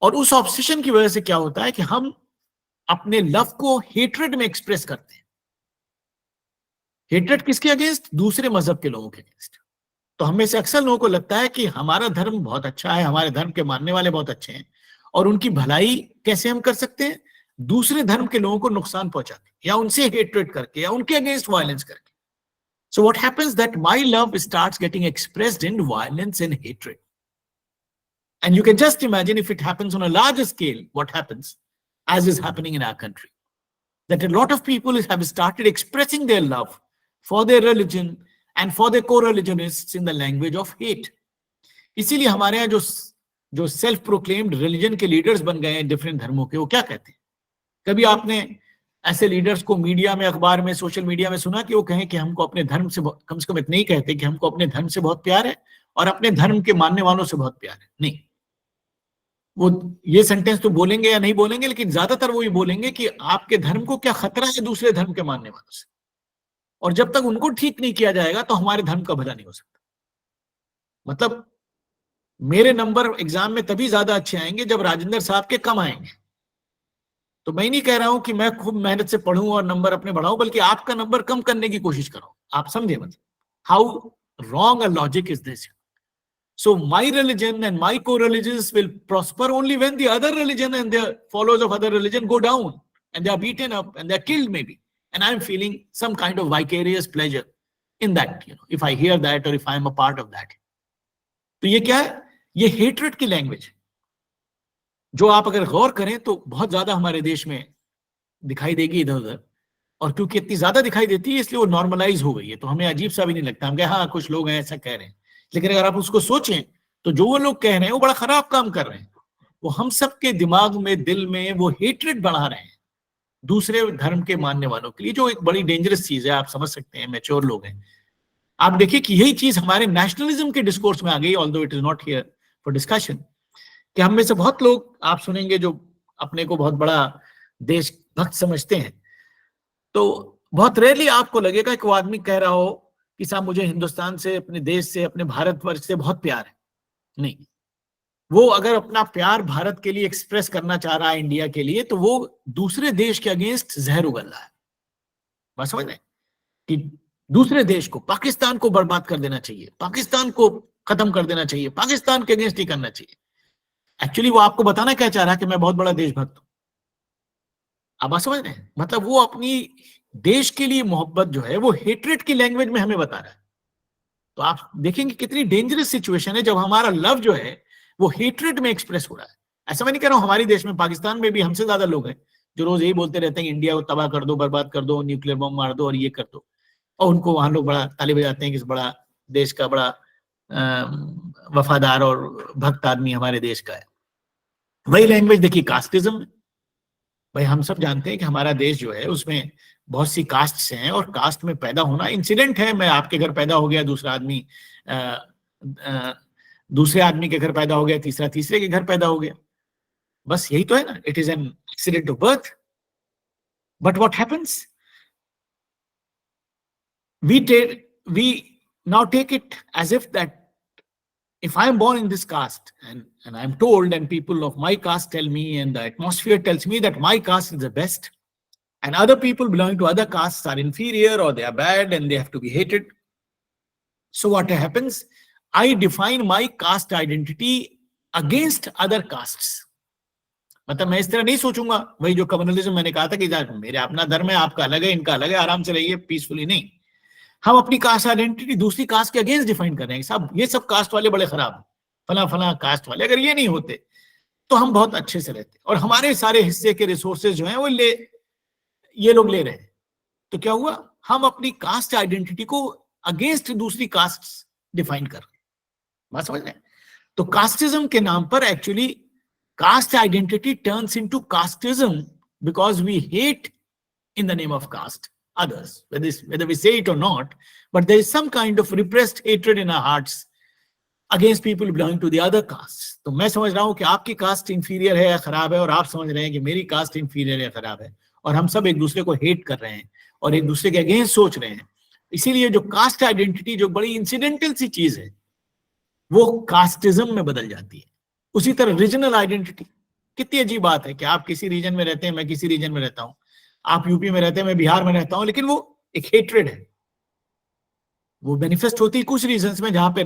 और उस ऑब्सेशन की वजह से क्या होता है कि हम अपने लव को हेट्रेड में एक्सप्रेस करते हैं। हेट्रेड किसके अगेंस्ट? दूसरे मजहब के लोगों के अगेंस्ट। तो हमें से अक्सर लोगों को लगता है कि हमारा धर्म बहुत अच्छा है, हमारे धर्म के मानने वाले बहुत अच्छे हैं, और उनकी भलाई कैसे हम कर सकते हैं? दूसरे धर्म के लोगों को नुकसान पहुंचा के, या उनसे हेट्रेट करके, या उनके अगेंस्ट वायलेंस करके. So what happens that my love starts getting expressed in violence and hatred. And you can just imagine if it happens on a larger scale, what happens, as is happening in our country. That a lot of people have started expressing their love for their religion and for their co-religionists in the language of hate. इसीलिए हमारे यहाँ जो self proclaimed religion के leaders बन गए हैं different धर्मों के, वो क्या कहते हैं? कभी आपने ऐसे लीडर्स को मीडिया में, अखबार में, सोशल मीडिया में सुना कि वो कहें कि हमको अपने धर्म से, कम से कम इतना ही कहते कि हमको अपने धर्म से बहुत प्यार है और अपने धर्म के मानने वालों से बहुत प्यार है? नहीं. वो ये सेंटेंस तो बोलेंगे या नहीं बोलेंगे, लेकिन ज्यादातर वो ये बोलेंगे कि आपके धर्म को क्या खतरा है दूसरे धर्म के मानने वालों से, और जब तक उनको ठीक नहीं किया जाएगा तो हमारे धर्म का भला नहीं हो सकता. मतलब मेरे नंबर एग्जाम में तभी ज्यादा अच्छे आएंगे जब राजेंद्र साहब के कम आएंगे. तो मैं नहीं कह रहा हूं कि मैं खूब मेहनत से पढ़ूं और नंबर अपने बढ़ाऊं, बल्कि आपका नंबर कम करने की कोशिश करो. आप समझे मतलब how wrong a logic is this. So my religion and my co-religions will prosper only when the other religion and the followers of other religion go down and they are beaten up and they are killed maybe. And I'm feeling some kind of vicarious pleasure in that, if I hear that or if I'm a part of that. तो ये क्या है? ये hatred की language, जो आप अगर गौर करें तो बहुत ज्यादा हमारे देश में दिखाई देगी इधर उधर, और क्योंकि इतनी ज्यादा दिखाई देती है इसलिए वो नॉर्मलाइज हो गई है, तो हमें अजीब सा भी नहीं लगता. हम कहें हाँ कुछ लोग हैं ऐसा कह रहे हैं, लेकिन अगर आप उसको सोचें तो जो वो लोग कह रहे हैं वो बड़ा खराब काम कर रहे हैं. वो हम सबके दिमाग में, दिल में वो हेट्रेड बढ़ा रहे हैं दूसरे धर्म के मानने वालों के लिए, जो एक बड़ी डेंजरस चीज है. आप समझ सकते हैं, मैच्योर लोग हैं. आप देखिए कि यही चीज हमारे नेशनलिज्म के डिस्कोर्स में आ गई, although it is not here for discussion, कि हम में से बहुत लोग आप सुनेंगे जो अपने को बहुत बड़ा देशभक्त समझते हैं. तो बहुत रेयरली आपको लगेगा कि वो आदमी कह रहा हो कि साहब मुझे हिंदुस्तान से, अपने देश से, अपने भारतवर्ष से बहुत प्यार है. नहीं, वो अगर अपना प्यार भारत के लिए एक्सप्रेस करना चाह रहा है, इंडिया के लिए, तो वो दूसरे देश के अगेंस्ट जहर उगल रहा है. बस समझ रहे कि दूसरे देश को, पाकिस्तान को बर्बाद कर देना चाहिए, पाकिस्तान को खत्म कर देना चाहिए, पाकिस्तान के अगेंस्ट ही करना चाहिए. एक्चुअली वो आपको बताना क्या चाह रहा है कि मैं बहुत बड़ा देशभक्त हूं. आप बात समझ रहे हैं? मतलब वो अपनी देश के लिए मोहब्बत जो है वो हेट्रेड की लैंग्वेज में हमें बता रहा है. तो आप देखेंगे कितनी डेंजरस सिचुएशन है जब हमारा लव जो है वो हेट्रेड में एक्सप्रेस हो रहा है. ऐसा मैं नहीं कह रहा हूं, हमारे देश में, पाकिस्तान में भी हमसे ज्यादा लोग हैं जो रोज यही बोलते रहते हैं कि इंडिया को तबाह कर दो, बर्बाद कर दो, न्यूक्लियर बम मार दो और ये कर दो, और उनको वहां लोग बड़ा ताली बजाते हैं कि इस बड़ा देश का बड़ा वफादार और भक्त आदमी हमारे देश का है. वही लैंग्वेज देखिए कास्टिज्म. भाई हम सब जानते हैं कि हमारा देश जो है उसमें बहुत सी कास्ट्स हैं, और कास्ट में पैदा होना इंसिडेंट है. मैं आपके घर पैदा हो गया, दूसरा आदमी दूसरे आदमी के घर पैदा हो गया, तीसरा तीसरे के घर पैदा हो गया. बस यही तो है ना. It is an accident of birth. But what happens, we now take it as if that if I am born in this caste and I am told, and people of my caste tell me, and the atmosphere tells me that my caste is the best, and other people belonging to other castes are inferior or they are bad and they have to be hated. So what happens? I define my caste identity against other castes. मतलब मैं इस तरह नहीं सोचूंगा, वही जो communalism मैंने कहा था कि मेरा अपना धर्म है, आपका अलग है, इनका अलग है, आराम से रहिए पीसफुली. नहीं, हम अपनी कास्ट आइडेंटिटी दूसरी कास्ट के अगेंस्ट डिफाइन कर रहे हैं. साहब ये सब कास्ट वाले बड़े खराब हैं, फला फला कास्ट वाले. अगर ये नहीं होते तो हम बहुत अच्छे से रहते, और हमारे सारे हिस्से के रिसोर्सेज जो हैं वो ये लोग ले रहे हैं. तो क्या हुआ? हम अपनी कास्ट आइडेंटिटी को अगेंस्ट दूसरी कास्ट डिफाइन कर रहे हैं. बात समझ रहे हैं? तो कास्टिज्म के नाम पर actually caste identity turns into casteism because we hate in the name of caste others, whether we say it or not, but there is some kind of repressed hatred in our hearts against people belonging to the other castes. तो मैं समझ रहा हूं कि आपकी cast inferior है या खराब है, और आप समझ रहे हैं कि मेरी कास्ट इंफीरियर या खराब है, और हम सब एक दूसरे को हेट कर रहे हैं और एक दूसरे के अगेंस्ट सोच रहे हैं. इसीलिए जो कास्ट आइडेंटिटी जो बड़ी इंसिडेंटल सी चीज है वो कास्टिज्म में बदल जाती है. उसी तरह रीजनल आइडेंटिटी, कितनी अजीब बात है कि आप किसी रीजन में रहते हैं, मैं किसी रीजन में रहता हूं, आप यूपी में रहते हैं, मैं बिहार में रहता हूं, लेकिन वो एक हेट्रेड है. वो मैनिफेस्ट होती है कुछ रीजंस में, जहां पे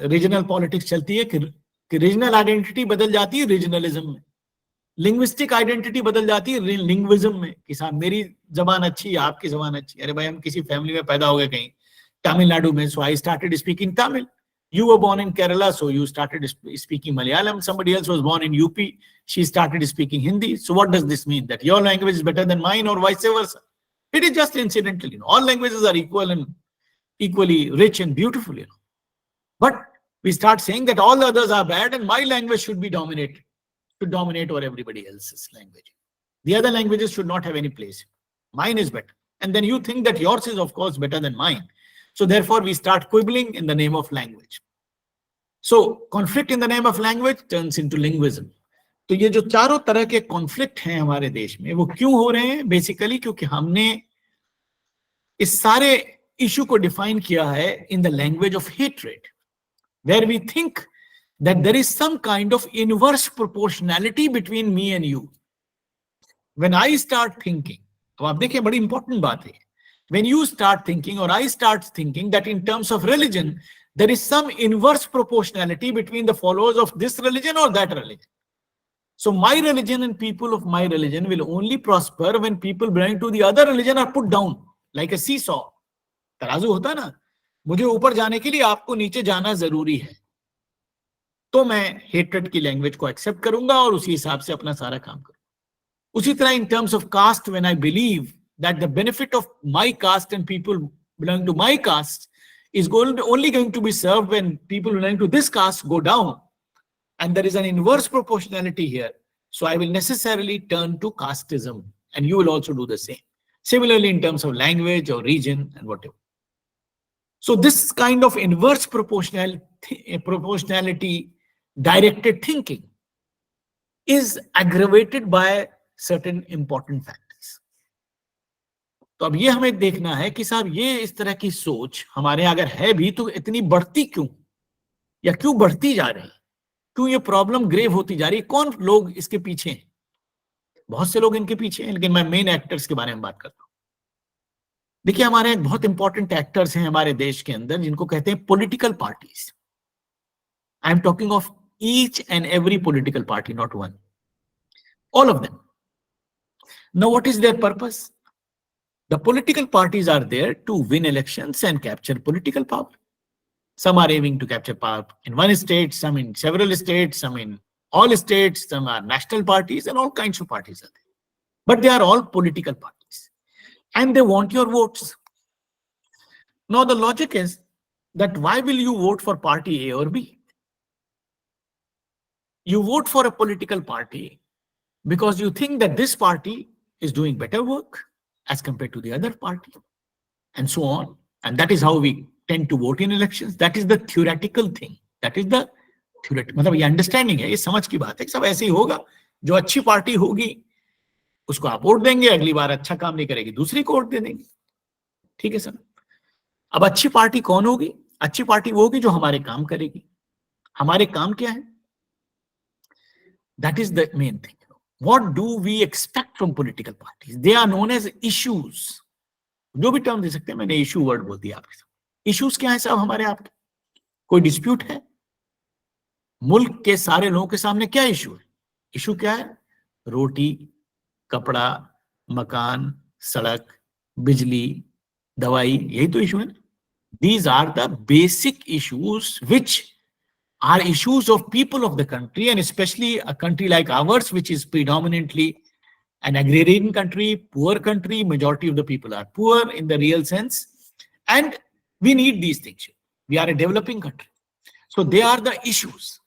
रीजनल पॉलिटिक्स चलती है कि रीजनल आइडेंटिटी बदल जाती है रीजनलिज्म में, लिंग्विस्टिक आइडेंटिटी बदल जाती है लिंग्विज्म में, कि साहब मेरी जबान अच्छी है, आपकी जबान अच्छी है। अरे भाई, हम किसी फैमिली में पैदा हो गए कहीं तमिलनाडु में, so I started speaking Tamil. You were born in Kerala, so you started speaking Malayalam. Somebody else was born in UP, she started speaking Hindi. So what does this mean? That your language is better than mine, or vice versa? It is just incidental. All languages are equal and equally rich and beautiful. But we start saying that all the others are bad and my language should be dominated, should dominate over everybody else's language. The other languages should not have any place. Mine is better. And then you think that yours is, of course, better than mine. So therefore, we start quibbling in the name of language. So conflict in the name of language turns into linguism. तो ये जो चारों तरह के conflict हैं हमारे देश में, वो क्यों हो रहे हैं? बेसिकली क्योंकि हमने इस सारे इशू को डिफाइन किया है in the language of hatred, where we think that there is some kind of inverse proportionality between me and you. When I start thinking, अब आप देखिए बड़ी इंपॉर्टेंट बात है, when you start thinking or I start thinking that in terms of religion, there is some inverse proportionality between the followers of this religion or that religion. So my religion and people of my religion will only prosper when people belonging to the other religion are put down, like a seesaw. तराजू होता ना, मुझे ऊपर जाने के लिए आपको नीचे जाना जरूरी है, तो मैं हेट्रेड की लैंग्वेज को एक्सेप्ट करूंगा और उसी हिसाब से अपना सारा काम करूंगा. उसी तरह in terms of caste, when I believe that the benefit of my caste and people belonging to my caste is only going to be served when people belonging to this caste go down, and there is an inverse proportionality here, so I will necessarily turn to casteism, and you will also do the same. Similarly in terms of language or region and whatever. So this kind of inverse proportionality directed thinking is aggravated by certain important factors. तो अब ये हमें देखना है कि साहब ये इस तरह की सोच हमारे अगर है भी तो इतनी बढ़ती क्यों, या क्यों बढ़ती जा रही, क्यों ये प्रॉब्लम ग्रेव होती जा रही, कौन लोग इसके पीछे हैं? बहुत से लोग इनके पीछे हैं, लेकिन मैं मेन एक्टर्स के बारे में बात करता हूं. देखिए, हमारे एक बहुत इंपॉर्टेंट एक्टर्स हैं हमारे देश के अंदर, जिनको कहते हैं political parties. I am talking of each and every political party, not one, all of them. Now what is there purpose? The political parties are there to win elections and capture political power. Some are aiming to capture power in one state, some in several states, some in all states, some are national parties, and all kinds of parties are there. But they are all political parties. And they want your votes. Now the logic is that why will you vote for party A or B? You vote for a political party because you think that this party is doing better work as compared to the other party, and so on. And that is how we tend to vote in elections. That is the theoretical thing. That is the theoretical, मतलब ये understanding है, ये समझ की बात है, सब ऐसे ही होगा. जो अच्छी पार्टी होगी उसको आप वोट देंगे, अगली बार अच्छा काम नहीं करेगी दूसरी को वोट दे देंगे. ठीक है सर. अब अच्छी पार्टी कौन होगी? अच्छी पार्टी वो होगी जो हमारे काम करेगी. हमारे काम क्या है? That is the main thing. What do we expect from political parties? They are known as issues. जो भी टर्म दे सकते हैं, मैंने इशू वर्ड बोल दिया आपके साथ. इश्यूज क्या है साहब हमारे आपके? कोई डिस्प्यूट है? मुल्क के सारे लोगों के सामने क्या इशू है? इशू क्या है? रोटी, कपड़ा, मकान, सड़क, बिजली, दवाई, यही तो इशू है ना. These are the basic issues which are issues of people of the country, and especially a country like ours, which is predominantly an agrarian country, poor country. Majority of the people are poor in the real sense, and we need these things. We are a developing country, so they are the issues.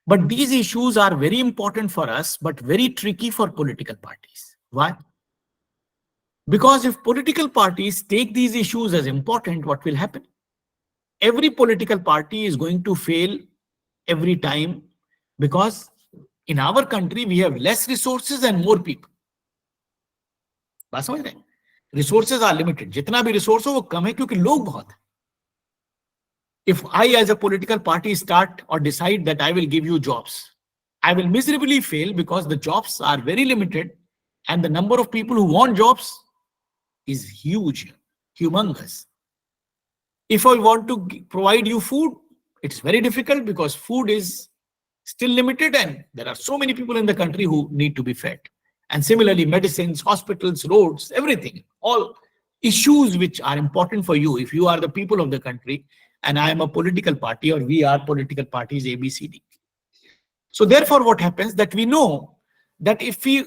But these issues are very important for us, but very tricky for political parties. Why? Because if political parties take these issues as important, what will happen? Every political party is going to fail every time, because in our country we have less resources and more people. बात समझ रहे हैं? Resources are limited. जितना भी resource हो वो कम है क्योंकि लोग बहुत हैं. If I as a political party start or decide that I will give you jobs, I will miserably fail because the jobs are very limited and the number of people who want jobs is huge. humongous. If I want to provide you food, it's very difficult because food is still limited and there are so many people in the country who need to be fed. And similarly, medicines, hospitals, roads, everything, all issues which are important for you if you are the people of the country and I am a political party or we are political parties ABCD. So therefore what happens that we know that if we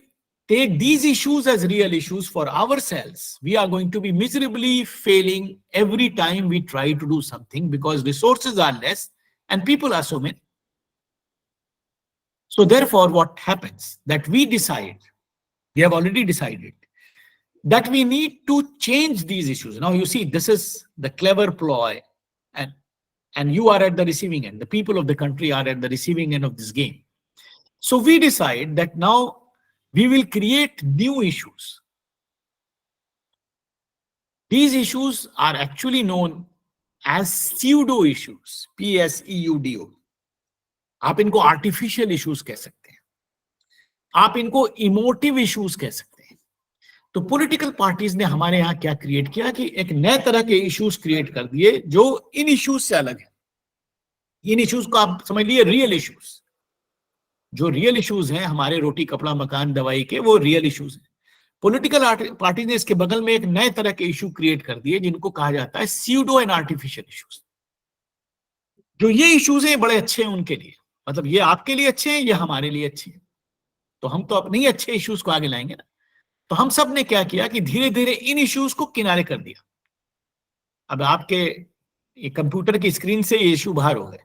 take these issues as real issues for ourselves, we are going to be miserably failing every time we try to do something because resources are less and people are so many. So therefore what happens that we have already decided that we need to change these issues. Now you see, this is the clever ploy and you are at the receiving end. The people of the country are at the receiving end of this game. So we decide that now we will create new issues. These issues are actually known as pseudo issues, PSEUDO. आप इनको artificial issues कह सकते हैं, आप इनको emotive issues कह सकते हैं. तो पॉलिटिकल पार्टीज ने हमारे यहाँ क्या क्रिएट किया कि एक नए तरह के इश्यूज क्रिएट कर दिए जो इन इश्यूज से अलग है. इन इश्यूज को आप समझ लिए रियल इश्यूज. जो रियल इश्यूज हैं हमारे रोटी कपड़ा मकान दवाई के, वो रियल इश्यूज हैं. पॉलिटिकल पार्टी ने इसके बगल में एक नए तरह के इश्यू क्रिएट कर दिए जिनको कहा जाता है स्यूडो एंड आर्टिफिशियल इश्यूज. जो ये इश्यूज हैं बड़े अच्छे हैं उनके लिए, मतलब ये आपके लिए अच्छे हैं, ये हमारे लिए अच्छे हैं. तो हम तो अपने ही अच्छे इश्यूज को आगे लाएंगे ना. तो हम सब ने क्या किया कि धीरे धीरे इन इश्यूज को किनारे कर दिया. अब आपके कंप्यूटर की स्क्रीन से ये इश्यू बाहर हो गए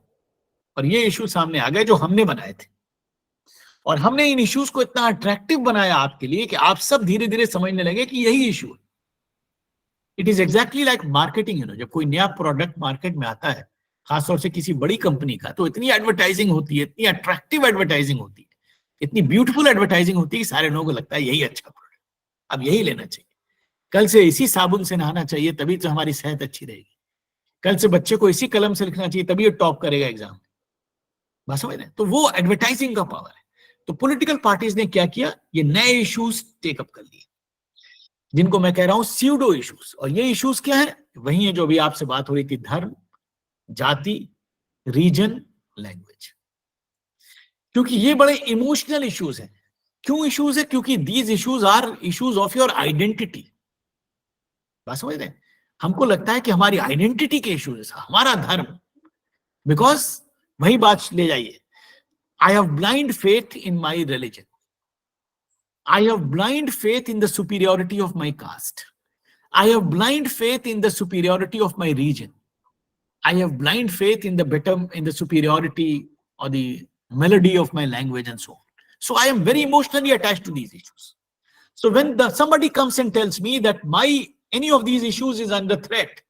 और ये इश्यू सामने आ गए जो हमने बनाए थे. और हमने इन इश्यूज को इतना अट्रैक्टिव बनाया आपके लिए कि आप सब धीरे धीरे समझने लगे कि यही इश्यू है. It is exactly like marketing. जब कोई नया प्रोडक्ट मार्केट में आता है, खासतौर से किसी बड़ी कंपनी का, तो इतनी एडवर्टाइजिंग होती है, इतनी अट्रैक्टिव एडवर्टाइजिंग होती है, इतनी ब्यूटीफुल एडवर्टाइजिंग होती है कि सारे लोगों को लगता है यही अच्छा प्रोडक्ट, अब यही लेना चाहिए. कल से इसी साबुन से नहाना चाहिए तभी तो हमारी सेहत अच्छी रहेगी. कल से बच्चे को इसी कलम से लिखना चाहिए तभी ये टॉप करेगा एग्जाम में. बस समझ रहे हैं? तो वो एडवर्टाइजिंग का पावर है. तो पॉलिटिकल पार्टीज ने क्या किया, ये नए इश्यूज टेकअप कर लिए जिनको मैं कह रहा हूं स्यूडो इश्यूज. और ये इश्यूज क्या है? वही है जो अभी आपसे बात हो रही थी, धर्म, जाति, रीजन, लैंग्वेज. क्योंकि ये बड़े इमोशनल इश्यूज हैं. क्यों इश्यूज है? क्योंकि these issues are issues of your identity. बात समझ रहे हैं? हमको लगता है कि हमारी आइडेंटिटी के इश्यूज है, हमारा धर्म. बिकॉज वही बात ले जाइए, I have blind faith in my religion. I have blind faith in the superiority of my caste. I have blind faith in the superiority of my region. I have blind faith in the superiority or the melody of my language and so on. So I am very emotionally attached to these issues. So when somebody comes and tells me that any of these issues is under threat,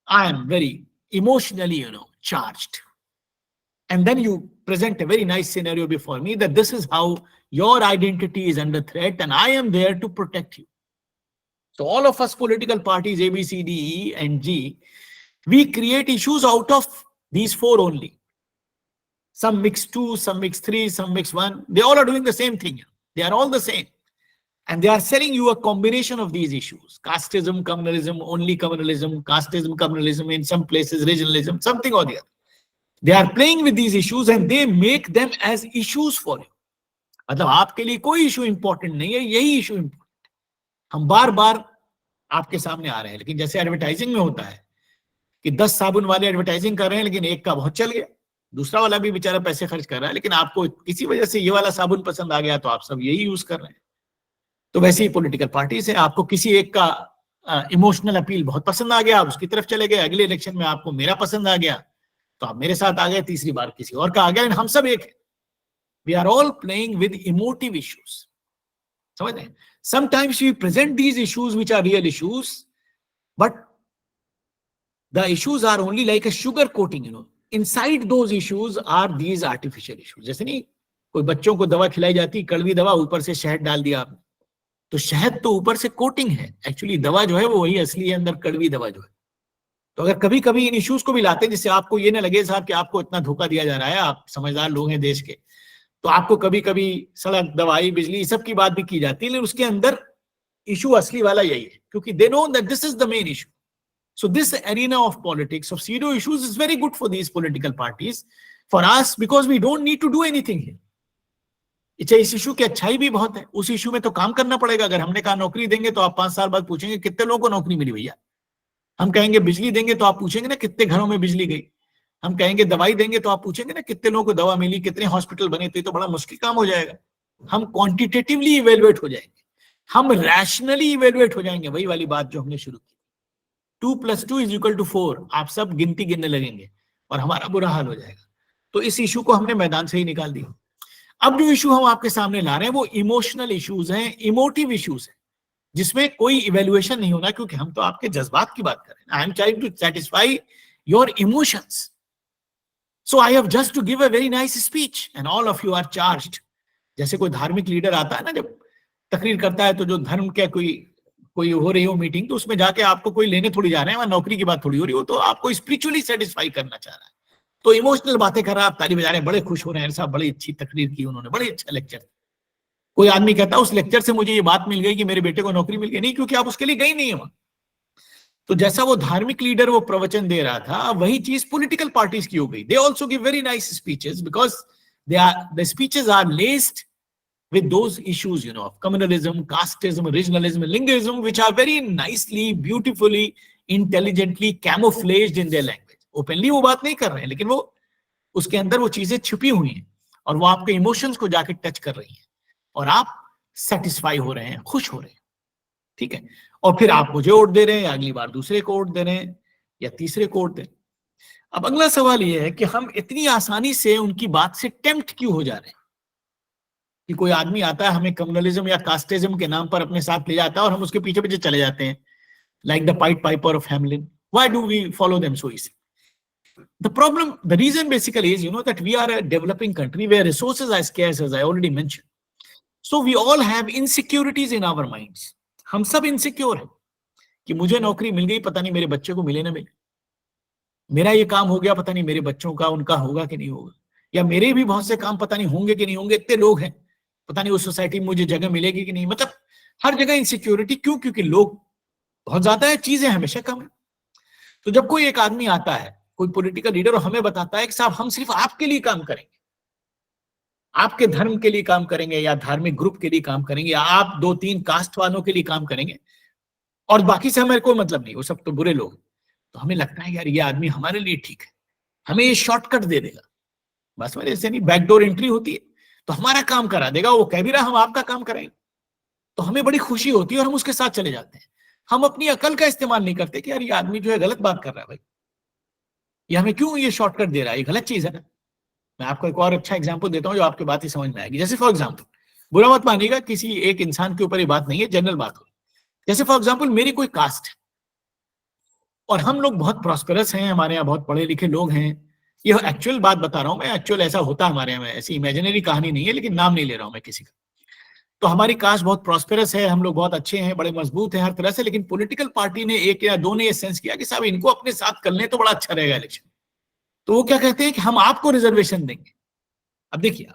I am very emotionally, charged. And then you present a very nice scenario before me that this is how your identity is under threat and I am there to protect you. So all of us political parties, A, B, C, D, E, and G, we create issues out of these four only. Some mix 2, some mix 3, some mix 1. They all are doing the same thing. They are all the same. And they are selling you a combination of these issues. Casteism, communalism, only communalism, casteism, communalism, in some places, regionalism, something or the other. They are playing with these issues and they make them as issues for you. मतलब आपके लिए कोई issue important नहीं है, यही issue important. हम बार बार आपके सामने आ रहे हैं. लेकिन जैसे एडवर्टाइजिंग में होता है कि 10 साबुन वाले एडवर्टाइजिंग कर रहे हैं लेकिन एक का बहुत चल गया, दूसरा वाला भी बेचारा पैसे खर्च कर रहा है, लेकिन आपको किसी वजह से ये वाला साबुन पसंद आ गया तो आप सब यही यूज कर रहे हैं. तो वैसे ही पॉलिटिकल पार्टीज है, आपको किसी एक का इमोशनल अपील बहुत पसंद आ गया, आप उसकी तरफ चले गए. अगले इलेक्शन में आपको मेरा पसंद आ गया तो आप मेरे साथ आ गए, तीसरी बार किसी और का आ गया. हम सब एक है. We are all playing with emotive issues. समझ रहे हैं? Sometimes we present these issues which are real issues, but the issues are only like a sugar coating, Inside those issues are these artificial issues. जैसे नहीं कोई बच्चों को दवा खिलाई जाती, कड़वी दवा, ऊपर से शहद डाल दिया आपने, तो शहद तो ऊपर से कोटिंग है, एक्चुअली दवा जो है वो वही असली है, अंदर कड़वी दवा जो है. तो अगर कभी कभी इन इश्यूज को भी लाते हैं जिससे आपको ये ना लगे साहब कि आपको इतना धोखा दिया जा रहा है, आप समझदार लोग हैं देश के, तो आपको कभी कभी सड़क, दवाई, बिजली, सब की बात भी की जाती है, लेकिन उसके अंदर इशू असली वाला यही है, क्योंकि they know that this is the main issue. So this arena of politics, of pseudo issues, is very good for these political parties, for us, because we don't need to do anything here. अच्छा, इस issue की अच्छाई भी बहुत है. उस issue में तो काम करना पड़ेगा. अगर हमने कहा नौकरी देंगे तो आप 5 साल बाद पूछेंगे कितने लोगों को नौकरी मिली भैया. हम कहेंगे बिजली देंगे तो आप पूछेंगे ना कितने घरों में बिजली गई. हम कहेंगे दवाई देंगे तो आप पूछेंगे ना कितने लोगों को दवा मिली, कितने हॉस्पिटल बने. तो बड़ा मुश्किल काम हो जाएगा. हम क्वांटिटेटिवली इवेलुएट हो जाएंगे, हम रैशनली इवेलुएट हो जाएंगे. वही वाली बात जो हमने शुरू की, 2 + 2 = 4. आप सब गिनती गिनने लगेंगे और हमारा बुरा हाल हो जाएगा. तो इस इशू को हमने मैदान से ही निकाल दिया. अब जो इशू हम आपके सामने ला रहे हैं वो इमोशनल इश्यूज हैं, इमोटिव इश्यूज हैं, जिसमें कोई इवेल्युएशन नहीं होना, क्योंकि हम तो आपके जज्बात की बात कर रहे हैं. I am trying to satisfy your emotions. So I have just to give a very nice speech and all of you are charged. जैसे कोई धार्मिक लीडर आता है ना, जब तकरीर करता है, तो जो धर्म के कोई हो रही हो मीटिंग, तो उसमें जाके आपको कोई लेने थोड़ी जा रहे हैं, वहां नौकरी की बात थोड़ी हो रही हो, तो आपको स्पिरिचुअली सेटिस्फाई करना चाह रहा है. तो इमोशनल बातें कर रहा है, आप ताली बजा रहे हैं, बड़े खुश हो रहे हैं, साहब बड़ी अच्छी तकरीर की उन्होंने, बड़ी अच्छा लेक्चर. कोई आदमी कहता है उस लेक्चर से मुझे ये बात मिल गई कि मेरे बेटे को नौकरी मिल गई. नहीं, क्योंकि आप उसके लिए गई नहीं है वहां. तो जैसा वो धार्मिक लीडर वो प्रवचन दे रहा था, वही चीज पॉलिटिकल पार्टीज की हो गई. They also give very nice speeches because the speeches are laced with those issues, of communalism, casteism, regionalism, linguism, which are very nicely, beautifully, intelligently camouflaged in their language. Openly वो बात नहीं कर रहे हैं, लेकिन वो उसके अंदर वो चीजें छुपी हुई हैं और वो आपके इमोशंस को जाके टच कर रही हैं और आप सेटिस्फाई हो रहे हैं, खुश हो रहे हैं. ठीक है. और फिर आप मुझे वोट दे रहे हैं, अगली बार दूसरे को वोट दे रहे हैं या तीसरे को वोट दे रहे हैं. अब अगला सवाल ये है कि हम इतनी आसानी से उनकी बात से टेम्प्ट क्यों हो जा रहे हैं. कि कोई आदमी आता है, हमें कम्युनलिज्म या कास्टिज्म के नाम पर अपने साथ ले जाता है और हम उसके पीछे पीछे चले जाते हैं, like the pied piper of Hamelin. Why do we follow them so easy? The problem, the reason basically is, that we are a developing country where resources are scarce, as I already mentioned. So we all have insecurities in our minds. हम सब insecure हैं कि मुझे नौकरी मिल गई, पता नहीं मेरे बच्चे को मिले ना मिले. मेरा ये काम हो गया, पता नहीं मेरे बच्चों का उनका होगा कि नहीं होगा. या मेरे भी बहुत से काम पता नहीं होंगे कि नहीं होंगे. इतने लोग हैं, पता नहीं उस सोसाइटी में मुझे जगह मिलेगी कि नहीं. मतलब हर जगह इनसिक्योरिटी. क्यों? क्योंकि लोग बहुत ज्यादा है, चीजें हमेशा कम है. तो जब कोई एक आदमी आता है, कोई पॉलिटिकल लीडर, और हमें बताता है कि साहब हम सिर्फ आपके लिए काम करेंगे, आपके धर्म के लिए काम करेंगे, या धार्मिक ग्रुप के लिए काम करेंगे, या आप 2-3 कास्ट वालों के लिए काम करेंगे, और बाकी से हमें कोई मतलब नहीं, वो सब तो बुरे लोग. तो हमें लगता है यार ये आदमी हमारे लिए ठीक है, हमें ये शॉर्टकट दे देगा. बस मेरे से नहीं, बैकडोर एंट्री होती है, तो हमारा काम करा देगा. वो कह भी रहा हम आपका काम कराएंगे, तो हमें बड़ी खुशी होती है और हम उसके साथ चले जाते हैं. हम अपनी अकल का इस्तेमाल नहीं करते कि यार ये आदमी जो है गलत बात कर रहा है, भाई ये हमें क्यों ये शॉर्टकट दे रहा है, ये गलत चीज है ना. मैं आपको एक और अच्छा एग्जांपल देता हूं जो आपकी बात ही समझ में आएगी. जैसे फॉर एग्जांपल, बुरा मत मानिएगा, किसी एक इंसान के ऊपर ये बात नहीं है, जनरल बात हो. जैसे फॉर एग्जांपल मेरी कोई कास्ट है और हम लोग बहुत प्रॉस्पेरस हैं, हमारे यहाँ बहुत पढ़े लिखे लोग हैं. ये एक्चुअल बात बता रहा हूं मैं, एक्चुअल ऐसा होता है हमारे यहाँ, ऐसी इमेजिनरी कहानी नहीं है, लेकिन नाम नहीं ले रहा हूं मैं किसी का. तो हमारी कास्ट बहुत प्रॉस्पेरस है, हम लोग बहुत अच्छे हैं, बड़े मजबूत हैं हर तरह से. लेकिन पॉलिटिकल पार्टी ने एक या दो ने ये सेंस किया कि साहब इनको अपने साथ कर लें तो बड़ा अच्छा रहेगा इलेक्शन. तो वो क्या कहते हैं कि हम आपको रिजर्वेशन देंगे. अब देखिए,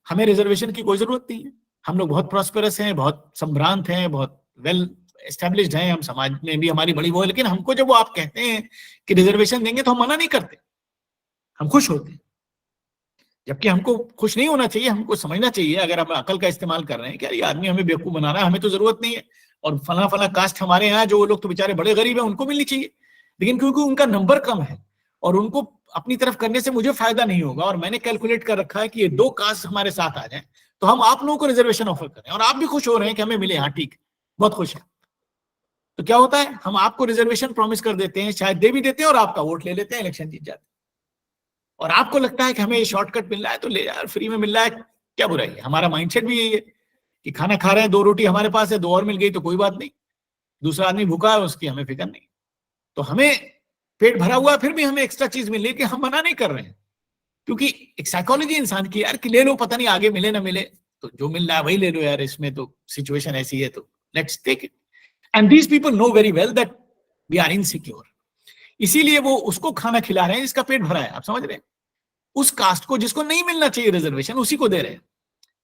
हमें रिजर्वेशन की कोई जरूरत नहीं है. हम लोग बहुत प्रॉस्पेरस हैं, बहुत संभ्रांत हैं, बहुत वेल एस्टेब्लिश्ड हैं, हम समाज में भी हमारी बड़ी वो है. लेकिन हमको जब वो आप कहते हैं कि रिजर्वेशन देंगे तो हम मना नहीं करते, हम खुश होते हैं. जबकि हमको खुश नहीं होना चाहिए, हमको समझना चाहिए, अगर हम अकल का इस्तेमाल कर रहे हैं कि यार ये आदमी हमें बेवकूफ बना रहा है, हमें तो जरूरत नहीं है. और फला फला कास्ट हमारे यहाँ जो लोग तो बेचारे बड़े गरीब हैं उनको मिलनी चाहिए. लेकिन क्योंकि उनका नंबर कम है और उनको अपनी तरफ करने से मुझे फायदा नहीं होगा, और मैंने कैलकुलेट कर रखा है कि ये 2 कास्ट हमारे साथ आ जाए, तो हम आप लोगों को रिजर्वेशन ऑफर करें. और आप भी खुश हो रहे हैं कि हमें मिले, हाँ ठीक है, बहुत खुश है. तो क्या होता है, हम आपको रिजर्वेशन प्रॉमिस कर देते हैं, शायद दे भी देते हैं, और आपका वोट ले लेते हैं, इलेक्शन जीत जाते हैं. और आपको लगता है कि हमें ये शॉर्टकट मिल रहा है तो ले यार, फ्री में मिल रहा है, क्या बुराई है. हमारा माइंडसेट भी यही है कि खाना खा रहे हैं, 2 रोटी हमारे पास है, 2 और मिल गई तो कोई बात नहीं, दूसरा आदमी भूखा है उसकी हमें फिक्र नहीं. तो हमें पेट भरा हुआ फिर भी हमें एक्स्ट्रा चीज मिल रही है कि हम मना नहीं कर रहे हैं. क्योंकि एक साइकोलॉजी इंसान की यार कि ले लो, पता नहीं आगे मिले ना मिले, तो जो मिल रहा है वही ले लो यार, इसमें तो सिचुएशन ऐसी है तो let's take it. And these people know very well that we are insecure. इसीलिए वो उसको खाना खिला रहे हैं जिसका पेट भरा है. आप समझ रहे हैं, उस कास्ट को जिसको नहीं मिलना चाहिए रिजर्वेशन, उसी को दे रहे हैं.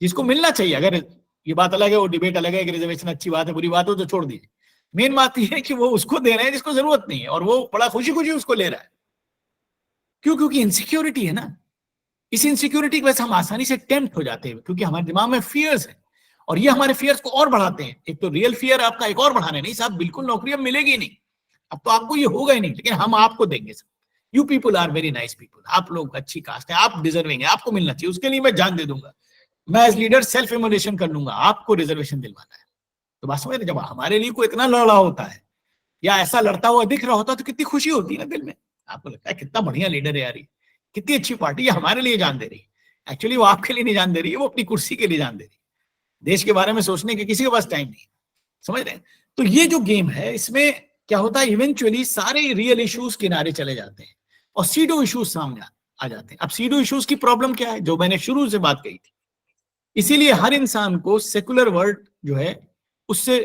जिसको मिलना चाहिए, अगर ये बात अलग है, वो डिबेट अलग है कि रिजर्वेशन अच्छी बात है बुरी बात हो तो छोड़ दीजिए। मेन बात यह है कि वो उसको दे रहे हैं जिसको जरूरत नहीं है, और वो बड़ा खुशी खुशी उसको ले रहा है। क्यों? क्योंकि इनसिक्योरिटी है ना। इस इनसिक्योरिटी की वजह से हम आसानी से टेम्प्ट हो जाते हैं, क्योंकि हमारे दिमाग में फियर्स है, और ये हमारे फियर्स को और बढ़ाते हैं। एक तो रियल फियर आपका एक और बढ़ाने, नहीं साहब बिल्कुल नौकरी अब मिलेगी नहीं, अब तो आपको ये होगा ही नहीं, लेकिन हम आपको देंगे sir. You people are very nice people, आप लोग अच्छी कास्ट है, आप डिजर्विंग है, आपको मिलना चाहिए, उसके लिए मैं जान दे दूंगा। मैं एज लीडर सेल्फ इमोलेशन कर लूंगा, आपको रिजर्वेशन दिलवाना है। तो बात समझ रहे? जब हमारे लिए कोई इतना लड़ा होता है या ऐसा लड़ता हुआ दिख रहा होता है तो कितनी खुशी होती है ना दिल में। आपको लगता है कितना बढ़िया लीडर है यार, ये कितनी अच्छी पार्टी, ये हमारे लिए जान दे रही है। एक्चुअली वो आपके लिए नहीं जान दे रही है, वो अपनी कुर्सी के लिए जान दे रही है। देश के बारे में सोचने के किसी के पास टाइम नहीं, समझ रहे हैं? तो ये जो गेम है, इसमें क्या होता है, इवेंचुअली सारे रियल इश्यूज किनारे चले जाते हैं और सीडो इश्यूज सामने आ जाते हैं। अब सीडो इश्यूज की प्रॉब्लम क्या है, जो मैंने शुरू से बात कही थी। इसीलिए हर इंसान को सेकुलर वर्ड जो है उससे,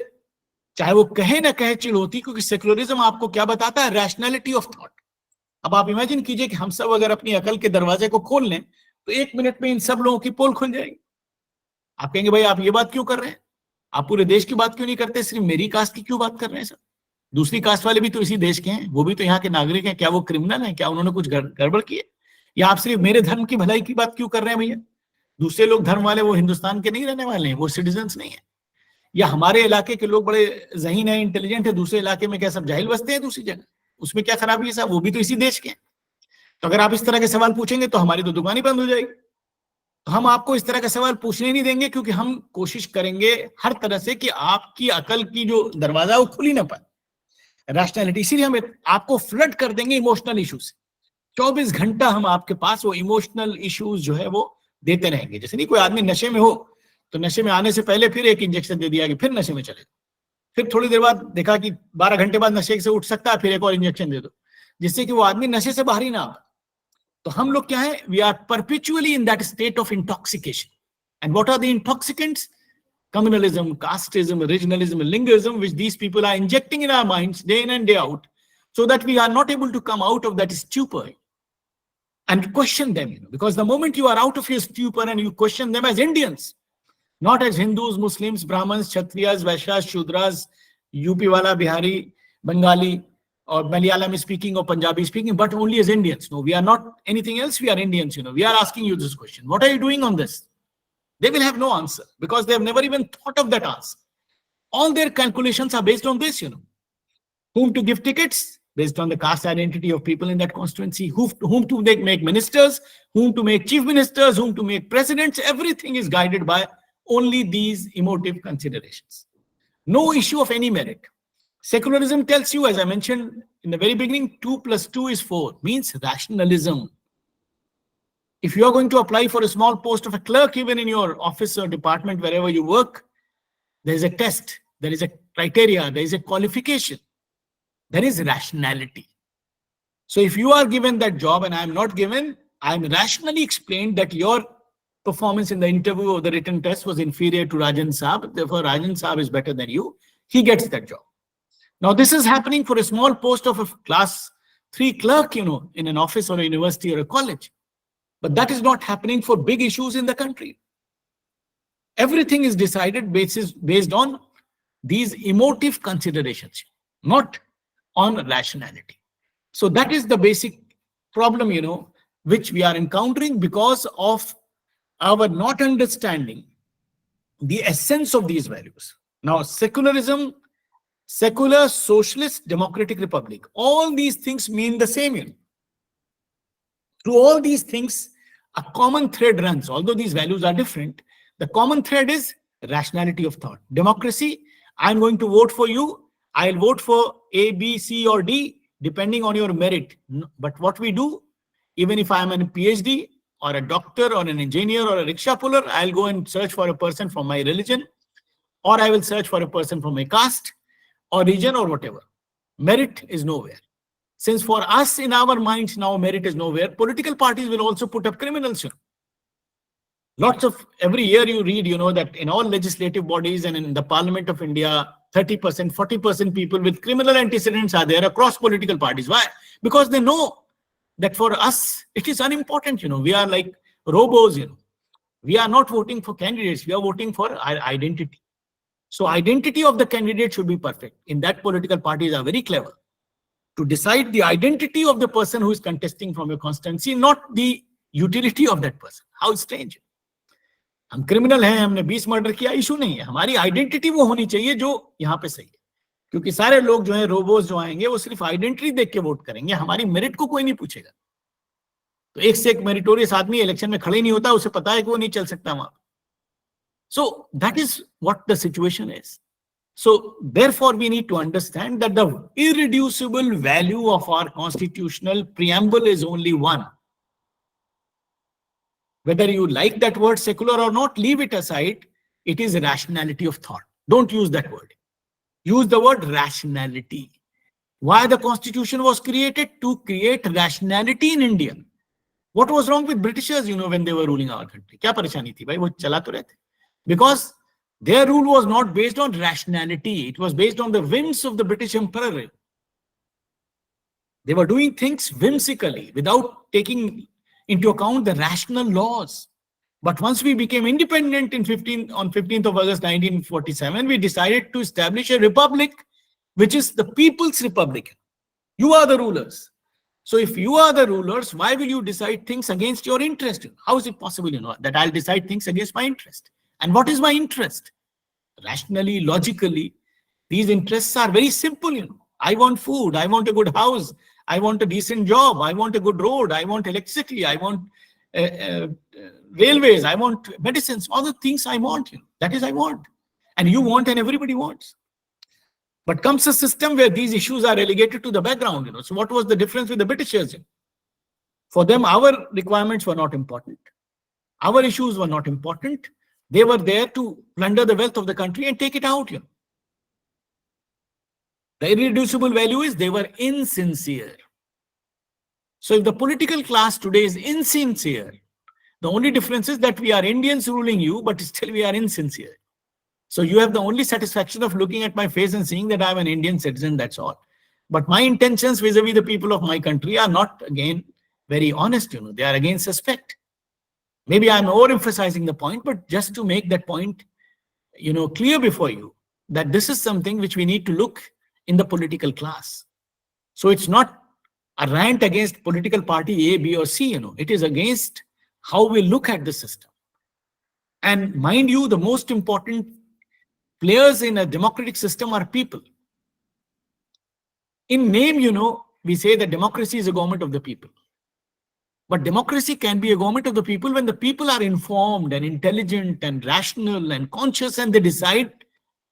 चाहे वो कहे ना कहे, चिढ़ होती, क्योंकि सेकुलरिज्म आपको क्या बताता है, रैशनैलिटी ऑफ थॉट। अब आप इमेजिन कीजिए कि हम सब अगर अपनी अकल के दरवाजे को खोल लें तो 1 मिनट में इन सब लोगों की पोल खुल जाएगी। आप कहेंगे भाई आप ये बात क्यों कर रहे हैं, आप पूरे देश की बात क्यों नहीं करते, सिर्फ मेरी कास्ट की क्यों बात कर रहे हैं सर? दूसरी कास्ट वाले भी तो इसी देश के हैं, वो भी तो यहाँ के नागरिक हैं, क्या वो क्रिमिनल हैं? क्या उन्होंने कुछ गड़बड़ की है? या आप सिर्फ मेरे धर्म की भलाई की बात क्यों कर रहे हैं भैया? दूसरे लोग धर्म वाले वो हिंदुस्तान के नहीं रहने वाले हैं, वो सिटीजन्स नहीं है। या हमारे इलाके के लोग बड़े ज़हीन है, इंटेलिजेंट है, दूसरे इलाके में क्या सब जाहिल बसते हैं दूसरी जगह? उसमें क्या खराबी है साहब? वो भी तो इसी देश के हैं। तो अगर आप इस तरह के सवाल पूछेंगे तो हमारी तो दुकान ही बंद हो जाएगी। तो हम आपको इस तरह का सवाल पूछने नहीं देंगे, क्योंकि हम कोशिश करेंगे हर तरह से कि आपकी अकल की जो दरवाजा वो खुल ही ना पाए, रैशनैलिटी। इसीलिए हम आपको फ्लड कर देंगे इमोशनल इशू से। 24 घंटा हम आपके पास वो इमोशनल इश्यूज जो है वो देते रहेंगे। जैसे नहीं कोई आदमी नशे में हो तो नशे में आने से पहले फिर एक इंजेक्शन दे दिया कि फिर नशे में चले, फिर थोड़ी देर बाद देखा कि 12 घंटे बाद नशे से उठ सकता है, फिर एक और इंजेक्शन दे दो, जिससे कि वो आदमी नशे से बाहर ही ना आ। तो हम लोग क्या है, we are perpetually in that state of intoxication. And what are the intoxicants? Communalism, casteism, regionalism, linguism, which these people are injecting in our minds day in and day out, so that we are not able to come out of that stupor and question them. Because the moment you are out of your stupor and you question them as Indians, not as Hindus, Muslims, Brahmins, Kshatriyas, Vaishyas, Shudras, UP wala, Bihari, Bengali, or Malayalam speaking or Punjabi speaking, but only as Indians. No, we are not anything else. We are Indians. We are asking you this question. What are you doing on this? They will have no answer, because they have never even thought of that answer. All their calculations are based on this, whom to give tickets based on the caste identity of people in that constituency, whom to make ministers, whom to make chief ministers, whom to make presidents. Everything is guided by only these emotive considerations. No issue of any merit. Secularism tells you, as I mentioned in the very beginning, 2 + 2 is 4, means rationalism. If you are going to apply for a small post of a clerk, even in your office or department, wherever you work, there is a test, there is a criteria, there is a qualification, there is rationality. So if you are given that job and I am not given, I am rationally explained that your performance in the interview or the written test was inferior to Rajan Saab, therefore Rajan Saab is better than you, he gets that job. Now this is happening for a small post of a class 3 clerk, in an office or a university or a college. But that is not happening for big issues in the country. Everything is decided based on these emotive considerations, not on rationality. So that is the basic problem, which we are encountering because of our not understanding the essence of these values. Now, secularism, secular, socialist, democratic republic, all these things mean the same. Through all these things, a common thread runs. Although these values are different, the common thread is rationality of thought. Democracy, I'm going to vote for you. I'll vote for A, B, C, or D, depending on your merit. But what we do, even if I'm a PhD or a doctor or an engineer or a rickshaw puller, I'll go and search for a person from my religion, or I will search for a person from my caste or region or whatever. Merit is nowhere. Since for us in our minds now merit is nowhere, political parties will also put up criminals. Lots of, every year you read, that in all legislative bodies and in the Parliament of India, 30%, 40% people with criminal antecedents are there across political parties. Why? Because they know that for us, it is unimportant. We are like robots, We are not voting for candidates. We are voting for our identity. So identity of the candidate should be perfect. In that, political parties are very clever to decide the identity of the person who is contesting from your constituency, not the utility of that person. How strange. हम criminal हैं, हमने 20 murder किया, issue नहीं है. हमारी identity वो होनी चाहिए जो यहाँ पे सही है. क्योंकि सारे लोग जो हैं, रोबोस जो आएंगे, वो सिर्फ आइडेंटिटी देख के वोट करेंगे. हमारी मेरिट को कोई नहीं पूछेगा. तो एक से एक मेरिटोरियस आदमी इलेक्शन में खड़े नहीं होता, उसे पता है कि वो नहीं चल सकता वहां. So that is what the situation is. So therefore we need to understand that the irreducible value of our constitutional preamble is only one. Whether you like that word secular or not, leave it aside. It is rationality of thought. Don't use that word. Use the word rationality. Why the constitution was created? To create rationality in India. What was wrong with Britishers, when they were ruling our country? क्या परेशानी थी भाई, वो चला तो रहे थे. Because their rule was not based on rationality. It was based on the whims of the British Emperor. They were doing things whimsically without taking into account the rational laws. But once we became independent on 15th of August 1947, we decided to establish a republic, which is the People's Republic. You are the rulers. So if you are the rulers, why will you decide things against your interest? How is it possible, that I'll decide things against my interest? And what is my interest? Rationally, logically, these interests are very simple. I want food. I want a good house. I want a decent job. I want a good road. I want electricity. I want railways. I want medicines. All the things I want. That is I want. And you want and everybody wants. But comes a system where these issues are relegated to the background. So what was the difference with the Britishers? For them, our requirements were not important. Our issues were not important. They were there to plunder the wealth of the country and take it out. The irreducible value is they were insincere. So if the political class today is insincere, the only difference is that we are Indians ruling you, but still we are insincere. So you have the only satisfaction of looking at my face and seeing that I am an Indian citizen, that's all. But my intentions vis-a-vis the people of my country are not, again, very honest. They are again suspect. Maybe I'm overemphasizing the point, but just to make that point, clear before you, that this is something which we need to look in the political class. So it's not a rant against political party A, B, or C, it is against how we look at the system. And mind you, the most important players in a democratic system are people. In name, we say that democracy is a government of the people. But democracy can be a government of the people when the people are informed and intelligent and rational and conscious, and they decide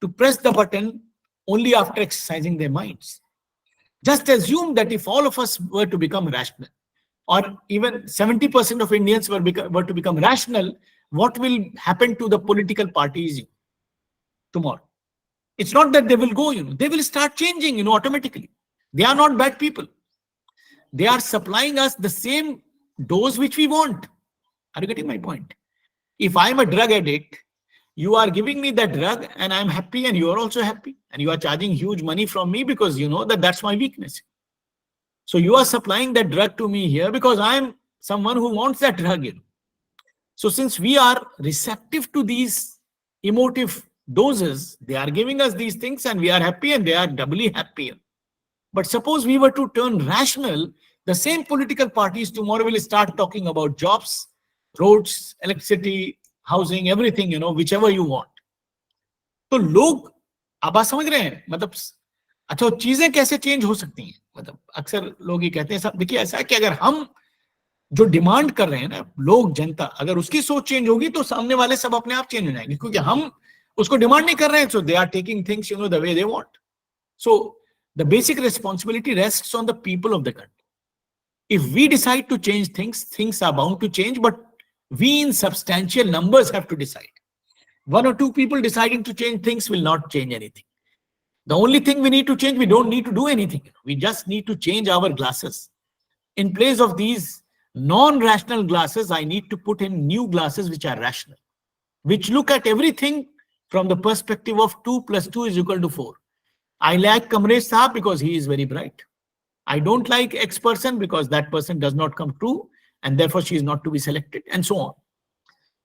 to press the button only after exercising their minds. Just assume that if all of us were to become rational, or even 70% of Indians were to become rational, what will happen to the political parties tomorrow? It's not that they will go, they will start changing, automatically. They are not bad people. They are supplying us the same dose which we want. Are you getting my point? If I'm a drug addict, you are giving me that drug and I'm happy and you are also happy. And you are charging huge money from me because you know that that's my weakness. So you are supplying that drug to me here because I'm someone who wants that drug. So since we are receptive to these emotive doses, they are giving us these things and we are happy and they are doubly happy. But suppose we were to turn rational, the same political parties tomorrow will start talking about jobs, roads, electricity, housing, everything, whichever you want. तो लोग आप बात समझ रहे हैं, मतलब अच्छा चीजें कैसे चेंज हो सकती हैं, मतलब अक्सर लोग ये कहते हैं, देखिए ऐसा है कि अगर हम जो डिमांड कर रहे हैं ना, लोग जनता, अगर उसकी सोच चेंज होगी तो सामने वाले सब अपने आप चेंज हो जाएंगे, क्योंकि हम उसको डिमांड नहीं कर रहे हैं. So they are taking things the way they want. So the basic responsibility rests on the people of the country. If we decide to change things, things are bound to change, but we in substantial numbers have to decide. One or two people deciding to change things will not change anything. The only thing we need to change, we don't need to do anything. We just need to change our glasses. In place of these non-rational glasses, I need to put in new glasses which are rational, which look at everything from the perspective of 2 + 2 = 4. I like Kamlesh Saab because he is very bright. I don't like X person because that person does not come true and therefore she is not to be selected, and so on.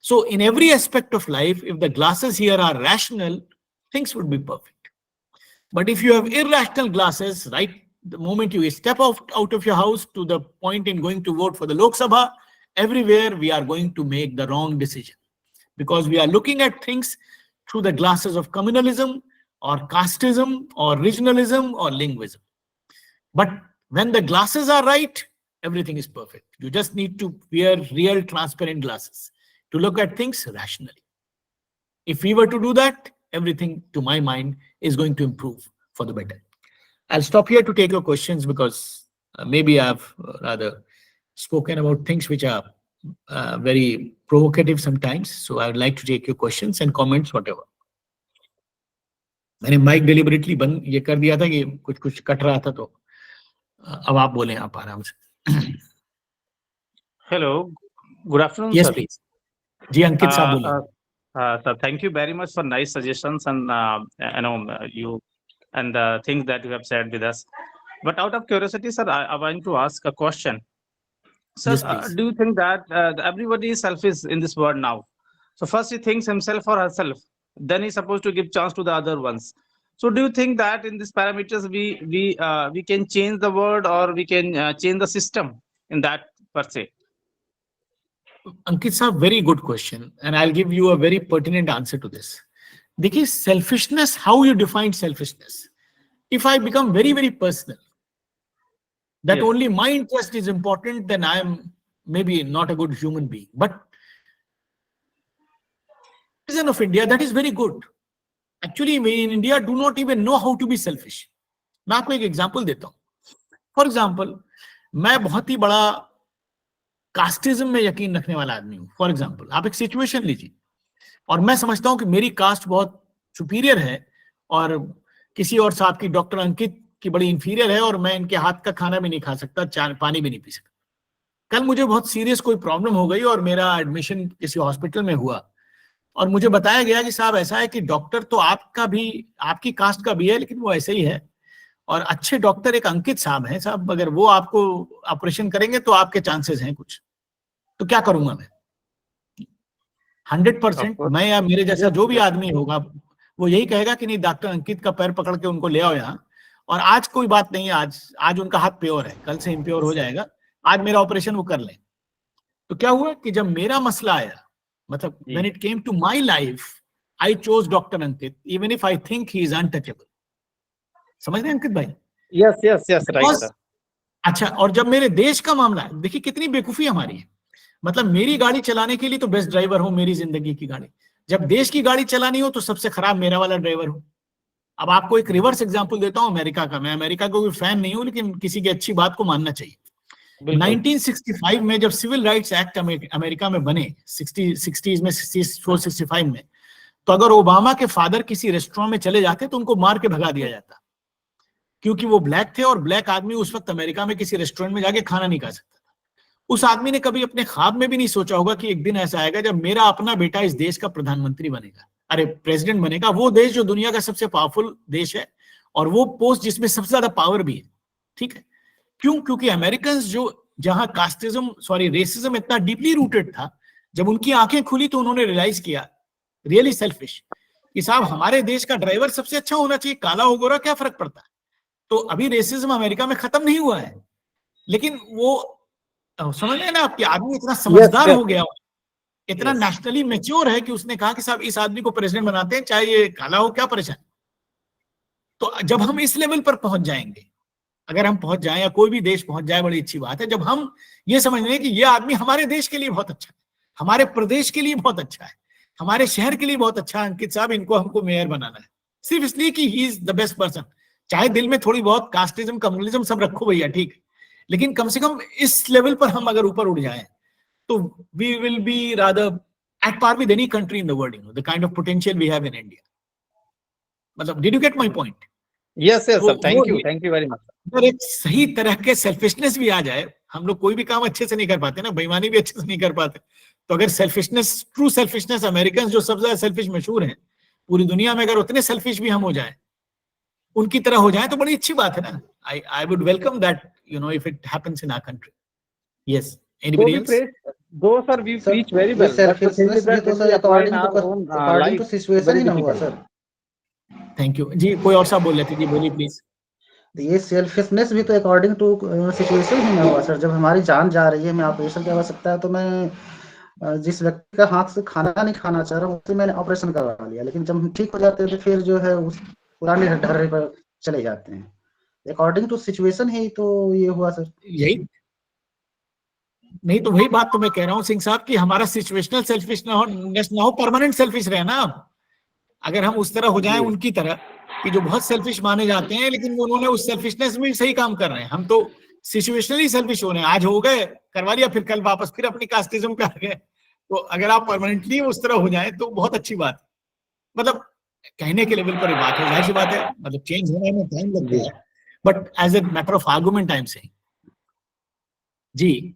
So in every aspect of life, if the glasses here are rational, things would be perfect. But if you have irrational glasses, right, the moment you step out of your house to the point in going to vote for the Lok Sabha, everywhere we are going to make the wrong decision, because we are looking at things through the glasses of communalism or casteism or regionalism or linguism. But when the glasses are right, everything is perfect. You just need to wear real transparent glasses to look at things rationally. If we were to do that, everything, to my mind, is going to improve for the better. I'll stop here to take your questions, because maybe I've rather spoken about things which are very provocative sometimes. So I would like to take your questions and comments, whatever. मैंने mic deliberately बंद ये कर दिया था कि कुछ cut रहा था, तो अब आप बोलें आप आराम से.
Hello, good afternoon,
Yes,
sir.
please. जी अंकित साहब बोलिए.
Sir, thank you very much for nice suggestions and you and the things that you have shared with us. But out of curiosity, sir, I want to ask a question. Sir,
Yes, please.
do you think that everybody is selfish in this world now? So first he thinks himself or herself, then he's supposed to give chance to the other ones. So do you think that in these parameters we can change the world, or we can change the system in that per se?
Ankit साहब, very good question, and I'll give you a very pertinent answer to this. देखिए, selfishness, how you define selfishness? If I become very, very personal, that
Yes.
only my interest is important, then I am maybe not a good human being. But citizen of India, that is very good. Actually, we in India do not even know how to be selfish. मैं आपको एक example देता हूँ. For example, मैं बहुत ही बड़ा casteism में यकीन रखने वाला आदमी हूँ. फॉर एग्जाम्पल, आप एक सिचुएशन लीजिए और मैं समझता हूँ कि मेरी कास्ट बहुत सुपीरियर है और किसी और साहब की, डॉक्टर अंकित की, बड़ी इंफीरियर है, और मैं इनके हाथ का खाना भी नहीं खा सकता, पानी भी नहीं पी सकता. कल मुझे बहुत सीरियस कोई प्रॉब्लम हो गई और मेरा एडमिशन किसी हॉस्पिटल में हुआ और मुझे बताया गया कि साहब ऐसा है कि डॉक्टर तो आपका भी, आपकी कास्ट का भी है, लेकिन वो ऐसे ही है, और अच्छे डॉक्टर एक अंकित साहब हैं साहब, अगर वो आपको ऑपरेशन करेंगे तो आपके चांसेस हैं कुछ. तो क्या करूंगा मैं? 100% मैं या मेरे जैसा जो भी आदमी होगा वो यही कहेगा कि नहीं, डॉक्टर अंकित का पैर पकड़ के उनको ले आओ यहाँ, और आज कोई बात नहीं है, आज उनका हाथ प्योर है, कल से इम्प्योर हो जाएगा, आज मेरा ऑपरेशन वो कर लें. तो क्या हुआ कि जब मेरा मसला आया, मतलब when it came to my life, I chose Dr. Ankit, even if I think he is untouchable. समझ रहे हैं अंकित भाई?
Yes, right, sir.
अच्छा, और जब मेरे देश का मामला है, देखिए कितनी बेवकूफी हमारी है. मतलब मेरी गाड़ी चलाने के लिए तो बेस्ट ड्राइवर हो मेरी जिंदगी की गाड़ी, जब देश की गाड़ी चलानी हो तो सबसे खराब मेरा वाला ड्राइवर हो. अब आपको एक रिवर्स एग्जांपल देता हूं अमेरिका का. मैं अमेरिका का कोई फैन नहीं हूं, लेकिन किसी की अच्छी बात को मानना चाहिए. 1965 में जब सिविल राइट्स एक्ट अमेरिका में बने, 60s में, 64-65 में, तो अगर ओबामा के फादर किसी रेस्टोरेंट में चले जाते तो उनको मार के भगा दिया जाता, क्योंकि वो ब्लैक थे और ब्लैक आदमी उस वक्त अमेरिका में किसी रेस्टोरेंट में जाके खाना नहीं खा सकता था. उस आदमी ने कभी अपने ख्वाब में भी नहीं सोचा होगा कि एक दिन ऐसा आएगा जब मेरा अपना बेटा इस देश का प्रधानमंत्री बनेगा, अरे प्रेसिडेंट बनेगा. वो देश जो दुनिया का सबसे पावरफुल देश है और वो पोस्ट जिसमें सबसे ज्यादा पावर भी है. ठीक है, क्यों? क्योंकि अमेरिकन जो जहां कास्टिज्म, सॉरी, रेसिज्म इतना डीपली रूटेड था, जब उनकी आंखें खुली तो उन्होंने रियलाइज किया, रियली सेल्फिश, कि साहब हमारे देश का ड्राइवर सबसे अच्छा होना चाहिए, काला हो गोरा क्या फर्क पड़ता है. तो अभी रेसिज्म अमेरिका में खत्म नहीं हुआ है, लेकिन वो समझ रहे ना आपके, आदमी इतना समझदार हो गया, इतना नेशनली मैच्योर है कि उसने कहा कि साहब इस आदमी को प्रेसिडेंट बनाते हैं, चाहे ये काला हो, क्या परेशान. तो जब हम इस लेवल पर पहुंच जाएंगे, अगर हम पहुंच जाएं या कोई भी देश पहुंच जाए, बड़ी अच्छी बात है. जब हम ये समझ रहे हैं कि ये आदमी हमारे देश के लिए बहुत अच्छा है, हमारे प्रदेश के लिए बहुत अच्छा है, हमारे शहर के लिए बहुत अच्छा है, अंकित साहब इनको हमको मेयर बनाना है, सिर्फ इसलिए कि he is the best person. चाहे दिल में थोड़ी बहुत कास्टिज्म, कम्युनिज्म सब रखो भैया, ठीक है, लेकिन कम से कम इस लेवल पर हम अगर ऊपर उठ जाएं तो we will be rather at par with any country in the world, you know, the kind of potential we have in India. मतलब did you get my point?
Yes, sir. Thank you very much.
अगर एक सही तरह के selfishness भी आ जाए, हम लोग कोई भी काम अच्छे से नहीं कर पाते ना, बेईमानी भी अच्छे से नहीं कर पाते, तो अगर सेल्फिशनेस, ट्रू सेल्फिशनेस, अमेरिकन जो सबसे ज्यादा सेल्फिश मशहूर हैं पूरी दुनिया में, अगर उतने सेल्फिश भी हम हो जाए, उनकी तरह हो जाए, तो बड़ी अच्छी बात है ना. I would welcome that, you know, if it happens in our country. Yes, anybody else?
Though sir, we
sir
preach very
ये
well, but the thing is
selfishness भी
that
तो
when
sir
we apply in
according
our
to
own
according to
life,
situation
very
ही ना हुआ
difficult.
Sir.
Thank you जी। कोई और साहब बोल रहे थे जी, बोलिए प्लीज।
तो ये सेल्फिशनेस भी तो अकॉर्डिंग टू सिचुएशन ही ना हुआ सर। जब हमारी जान जा रही है, मैं ऑपरेशन की आवश्यकता है, तो मैं जिस व्यक्ति का हाथ से खाना नहीं खाना चाह रहा हूँ उससे मैंने ऑपरेशन करवा लिया, लेकिन जब हम ठीक हो जाते हैं तो फिर जो है उस पुराने ढर्रे पर चले जाते हैं। अकॉर्डिंग टू सिचुएशन ही तो ये हुआ सर।
यही नहीं तो वही बात तो मैं कह रहा हूँ सिंह साहब कि हमारा सिचुएशनल सेल्फिश ना हो, परमानेंट सेल्फिश रहे ना। आप अगर हम उस तरह हो जाएं उनकी तरह कि जो बहुत सेल्फिश माने जाते हैं, लेकिन उन्होंने उस सेल्फिशनेस में सही काम कर रहे हैं। हम तो सिचुएशनली सेल्फिश हो रहे हैं, आज हो गए करवा लिया, फिर कल वापस फिर अपनी कास्टिज्म पे आ गए। तो अगर आप परमानेंटली उस तरह हो जाए तो बहुत अच्छी बात, मतलब कहने के लेवल पर बात है, जाहिर सी बात है, मतलब चेंज होने में टाइम लगता है, but as a matter of argument I am saying. जी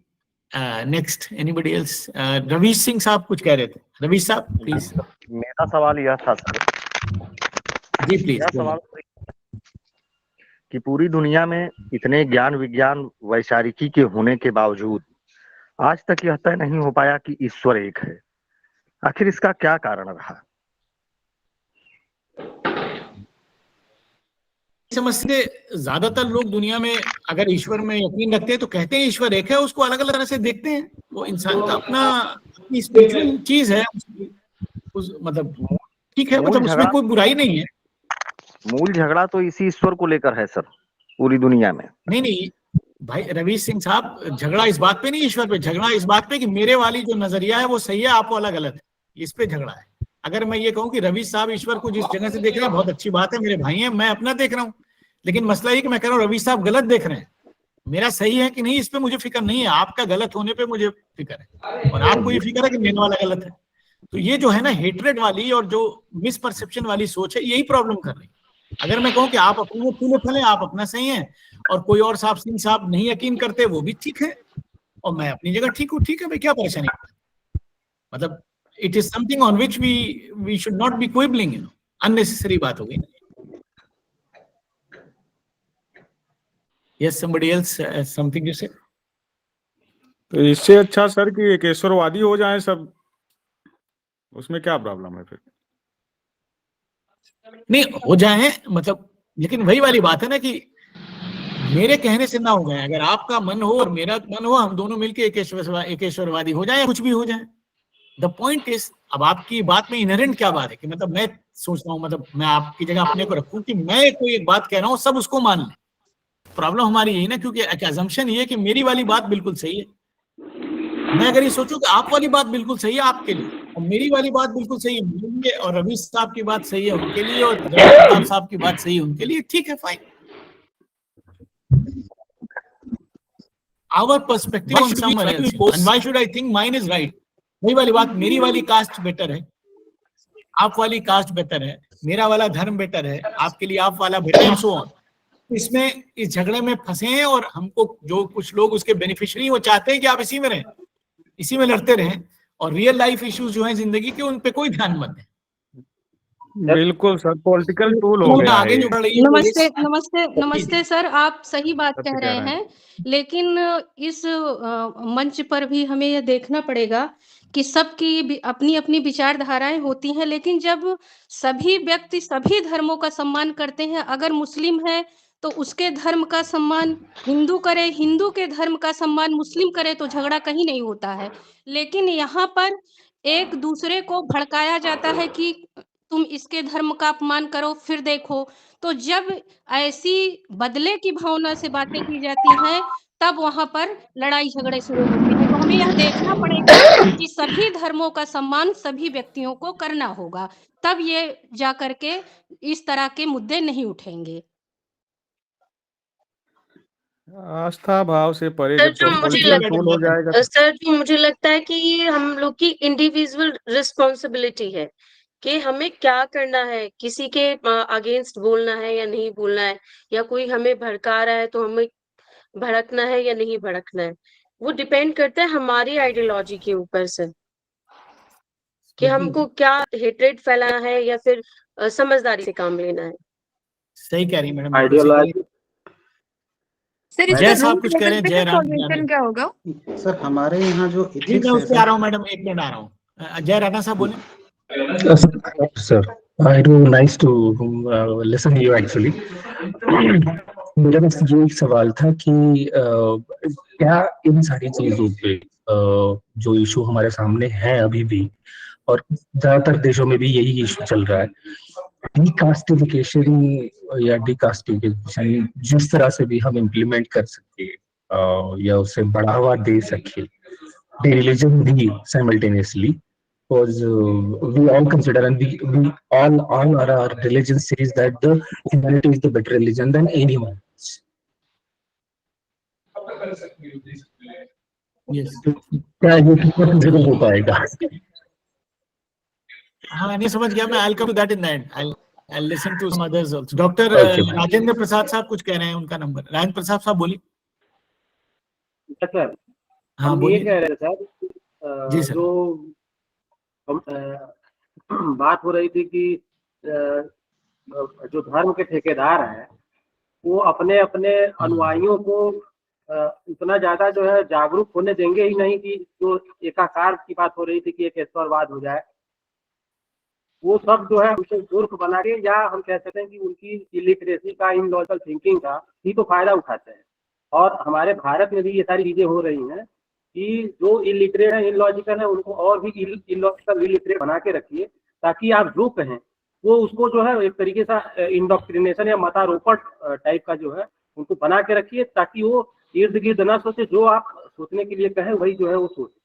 next anybody else? Ravish Singh साहब कुछ कह रहे थे। रवीश साहब प्लीज।
मेरा सवाल यह था सर,
जी प्लीज।
यह सवाल कि पूरी दुनिया में इतने ज्ञान विज्ञान वैचारिकी के होने के बावजूद आज तक यह तय नहीं हो पाया कि ईश्वर एक है। आखिर इसका क्या कारण रहा?
समझते ज्यादातर लोग दुनिया में अगर ईश्वर में यकीन रखते हैं तो कहते हैं ईश्वर एक है, उसको अलग अलग तरह से देखते हैं। वो इंसान का अपना स्पिरिचुअल चीज है, मतलब ठीक है, मतलब उसमें कोई बुराई नहीं है।
मूल झगड़ा तो इसी ईश्वर को लेकर है सर पूरी दुनिया में।
नहीं भाई रवीश सिंह साहब, झगड़ा इस बात पे नहीं ईश्वर पे, झगड़ा इस बात पे कि मेरे वाली जो नजरिया है वो सही है, आप वाला गलत है, इस पे झगड़ा है। अगर मैं ये कहूँ कि रवीश साहब ईश्वर को जिस जगह से देख रहे हैं बहुत अच्छी बात है, मेरे भाई हैं, मैं अपना देख रहा हूँ, लेकिन मसला ये कि मैं कह रहा हूँ रवीश साहब गलत देख रहे हैं, मेरा सही है कि नहीं इस पे मुझे फिक्र नहीं है, आपका गलत होने पे मुझे फिक्र है, और आपको ये फिक्र है कि मेरे वाला गलत है। तो ये जो है ना हेट्रेड वाली और जो मिसपरसेप्शन वाली सोच है, यही प्रॉब्लम कर रही है। अगर मैं कहूँ कि आप अपने फूले फले, आप अपना सही है, और कोई और साहब सिंह साहब नहीं यकीन करते, वो भी ठीक है, और मैं अपनी जगह ठीक हूँ, ठीक है भाई, क्या परेशानी? मतलब it is something on which we should not be quibbling, unnecessary बात हो गई। Yes, somebody else has something to say?
तो इससे अच्छा सर कि एक ईश्वरवादी हो जाए सब, उसमें क्या प्रॉब्लम है फिर?
नहीं हो जाए मतलब, लेकिन वही वाली बात है ना कि मेरे कहने से ना हो जाए। अगर आपका मन हो और मेरा मन हो, हम दोनों मिलके एक ईश्वरवादी हो जाए, कुछ भी हो जाए। द पॉइंट इज, अब आपकी बात में इनहेरेंट क्या बात है कि मतलब मैं सोचता हूँ, मतलब मैं आपकी जगह अपने को रखूं कि मैं कोई एक बात कह रहा हूँ सब उसको मान लें। प्रॉब्लम हमारी यही ना, क्योंकि अजम्पशन ये है कि मेरी वाली बात बिल्कुल सही है। मैं अगर ये सोचूं कि आप वाली बात बिल्कुल सही है आपके लिए, और मेरी वाली बात बिल्कुल सही है मेरे लिए, और रवीश साहब की बात सही है उनके लिए, और रवीश साहब की बात सही है उनके लिए, ठीक है, fine. Our perspective on someone else, and why should I think mine is right? वही वाली बात, मेरी वाली कास्ट बेटर है, आप वाली कास्ट बेटर है, मेरा वाला धर्म बेटर है, आपके लिए आप वाला बेटर है, सो ऑन। इसमें इस झगड़े में फंसे हैं, और हमको जो कुछ लोग उसके बेनिफिशियरी, वो चाहते हैं कि आप इसी में रहें, इसी में लड़ते रहें, और रियल लाइफ इश्यूज जो हैं जिंदगी के, उन पे कोई ध्यान मत दें।
बिल्कुल सर, पॉलिटिकल टूल हो गया
आगे
है।
जो बढ़ रही है वो
नमस्ते नमस्ते नमस्ते सर, आप सही बात कह रहे हैं, लेकिन इस मंच पर भी हमें यह देखना पड़ेगा कि सबकी अपनी अपनी विचारधाराएं होती हैं, लेकिन जब सभी व्यक्ति सभी धर्मों का सम्मान करते हैं, अगर मुस्लिम है तो उसके धर्म का सम्मान हिंदू करे, हिंदू के धर्म का सम्मान मुस्लिम करे, तो झगड़ा कहीं नहीं होता है। लेकिन यहाँ पर एक दूसरे को भड़काया जाता है कि तुम इसके धर्म का अपमान करो, फिर देखो। तो जब ऐसी बदले की भावना से बातें की जाती हैं, तब वहाँ पर लड़ाई झगड़े शुरू होते हैं। तो हमें यह देखना पड़ेगा कि सभी धर्मों का सम्मान सभी व्यक्तियों को करना होगा, तब ये जा करके इस तरह के मुद्दे नहीं उठेंगे।
आस्था भाव से परे
सर
जब
जो मुझे
पॉलिटिकल टूल हो जाएगा तो
सर जो मुझे लगता है कि ये हम लोग की इंडिविजुअल रिस्पॉन्सिबिलिटी है कि हमें क्या करना है, किसी के अगेंस्ट बोलना है या नहीं बोलना है, या कोई हमें भड़का रहा है तो हमें भड़कना है या नहीं भड़कना है। वो डिपेंड करता है हमारी आइडियोलॉजी के ऊपर से कि हमको क्या हेट्रेड फैलाना है या फिर समझदारी से काम लेना है।
सही कह रही मैडम।
आइडियोलॉजी
सर
जय
इसका
साहब
रूट
कुछ कह रहे हैं, जय राम
सॉल्यूशन क्या होगा?
सर हमारे यहाँ जो
जी
इथिक्स
मैं
है
उस पे आ
सर,
रहा हूँ मैडम, एक मिनट आ रहा हूँ। जय राणा साहब बोले।
Sir, it was nice to listen to you actually. मेरा बस ये एक सवाल था कि क्या इन सारी चीजों पे जो इशू हमारे सामने है अभी भी, और ज्यादातर देशों में भी यही इशू चल रहा है, डीकास्टिफिकेशन या डीकास्टिफिकेशन जिस तरह से भी हम इम्प्लीमेंट कर सके या उसे बढ़ावा दे सके, the religion भी simultaneously, because we all consider and we all our religion says that the humanity is the better religion than anyone else.
Yes.
क्या ये possible हो पाएगा?
हाँ नहीं समझ गया मैं। I'll come to that in the end. I'll listen to some others also. Doctor
Okay.
Rajendra Prasad साहब कुछ कह रहे हैं, उनका नंबर। राजेंद्र प्रसाद साहब बोलिए।
सर
हाँ
हम ये
बोलिए।
कह रहे थे सर,
जी सर।
जो बात हो रही थी कि जो धर्म के ठेकेदार हैं वो अपने अपने अनुयायियों को इतना ज्यादा जो है जागरूक होने देंगे ही नहीं कि जो एकाकार की बात हो रही थी कि एक ईश्वरवाद हो जाए, वो सब जो है उसे मूर्ख बना के, या हम कह सकते हैं कि उनकी इलिटरेसी का, इलॉजिकल थिंकिंग का ही तो फायदा उठाते हैं। और हमारे भारत में भी ये सारी चीजें हो रही हैं कि जो इलिटरेट है, इलॉजिकल है, उनको और भी इलॉजिकल इलिटरेट बना के रखिए, ताकि आप जो कहें वो उसको जो है एक तरीके से इंडोक्ट्रिनेशन या मतारोपण टाइप का जो है उनको बना के रखिए, ताकि वो इर्द गिर्द ना सोचे, जो आप सोचने के लिए कहें वही जो है वो सोचे।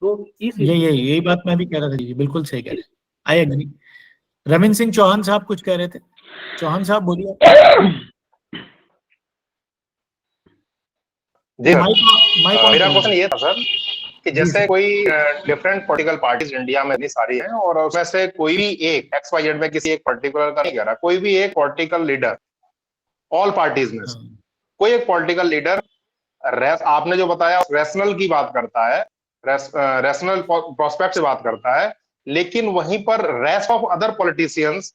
तो इस
यही बात मैं भी कह रहा था जी, बिल्कुल सही कह रहे हैं। I agree. रविंद्र सिंह चौहान साहब कुछ कह रहे थे। चौहान साहब बोलिए।
जी
मेरा
क्वेश्चन ये था सर कि जैसे कोई डिफरेंट पॉलिटिकल पार्टीज इंडिया में इतनी सारी हैं और उसमें से कोई भी एक XYZ में किसी एक पर्टिकुलर का नहीं कह रहा, कोई भी एक पॉलिटिकल लीडर ऑल पार्टीज में से कोई एक पॉलिटिकल लीडर आपने जो बताया रैशनल की बात करता है, रैशनल प्रोस्पेक्ट से बात करता है, लेकिन वहीं पर रेस्ट ऑफ अदर पॉलिटिशियंस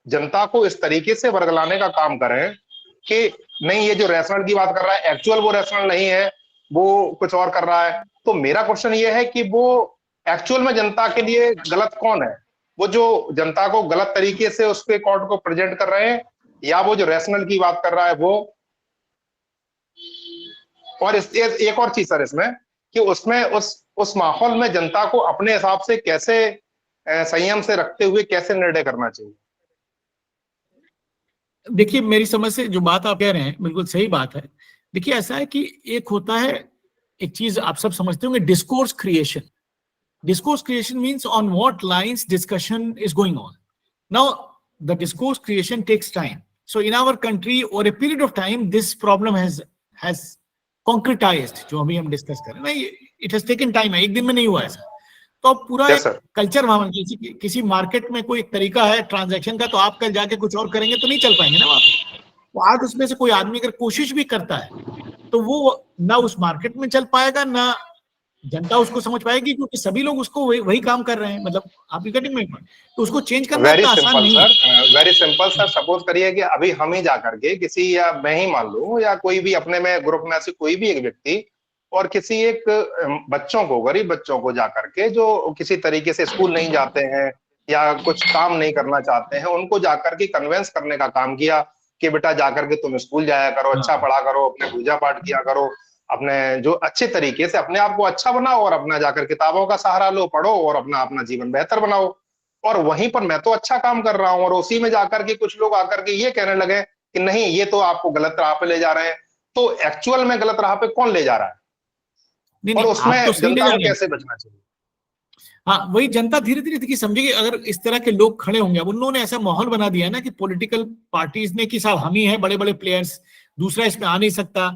जनता को इस तरीके से वर्गलाने का काम करें कि नहीं ये जो रैशनल की बात कर रहा है एक्चुअल वो रैशनल नहीं है, वो कुछ और कर रहा है। तो मेरा क्वेश्चन ये है कि वो एक्चुअल में जनता के लिए गलत कौन है? वो जो जनता को गलत तरीके से उसके कोर्ट को प्रेजेंट कर रहे हैं, या वो जो रैशनल की बात कर रहा है वो? और एक और चीज सर इसमें कि उसमें उस माहौल में जनता को अपने हिसाब से कैसे संयम से रखते हुए कैसे निर्णय करना चाहिए?
देखिए मेरी समझ से जो बात आप कह रहे हैं बिल्कुल सही बात है। देखिए ऐसा है कि एक होता है, एक चीज आप सब समझते होंगे, discourse creation. Discourse creation means on what lines discussion is going on. Now the discourse creation takes time. So in our country over a period of time this problem has concretized, जो अभी हम discuss कर रहे हैं, it has taken time है, एक दिन में नहीं हुआ ऐसा। तो अब पूरा कल्चर वहां, किसी मार्केट में कोई एक तरीका है ट्रांजैक्शन का, तो आप कल जाके कुछ और करेंगे तो नहीं चल पाएंगे ना वहां पे। तो आज उसमें से कोई आदमी अगर कोशिश भी करता है तो वो ना उस मार्केट में चल पाएगा, ना जनता उसको समझ पाएगी, क्योंकि सभी लोग उसको वही काम कर रहे हैं। मतलब आप गेटिंग माय पॉइंट? तो उसको चेंज करना इतना आसान नहीं है।
वेरी सिंपल सर, सपोज करिए कि अभी हम ही जा करके किसी, या मैं ही मान लूं, या कोई भी अपने में ग्रुप में से कोई भी एक व्यक्ति, और किसी एक बच्चों को, गरीब बच्चों को जा करके जो किसी तरीके से स्कूल नहीं जाते हैं या कुछ काम नहीं करना चाहते हैं, उनको जाकर के कन्विंस करने का काम किया कि बेटा जाकर के तुम स्कूल जाया करो, अच्छा पढ़ा करो, अपने पूजा पाठ किया करो, अपने जो अच्छे तरीके से अपने आप को अच्छा बनाओ, और अपना जाकर किताबों का सहारा लो, पढ़ो और अपना जीवन बेहतर बनाओ। और वहीं पर मैं तो अच्छा काम कर रहा हूँ और उसी में जाकर के कुछ लोग आकर के ये कहने लगे कि नहीं ये तो आपको गलत राह पे ले जा रहे हैं। तो एक्चुअल में गलत राह पे कौन ले जा रहा है? और उसमें जनता को कैसे बचना चाहिए?
हाँ वही जनता धीरे धीरे देखिए समझेगी। अगर इस तरह के लोग खड़े होंगे, अब उन्होंने ऐसा माहौल बना दिया ना कि पॉलिटिकल पार्टीज ने कि साहब हम ही हैं बड़े बड़े प्लेयर्स, दूसरा इसमें आ नहीं सकता।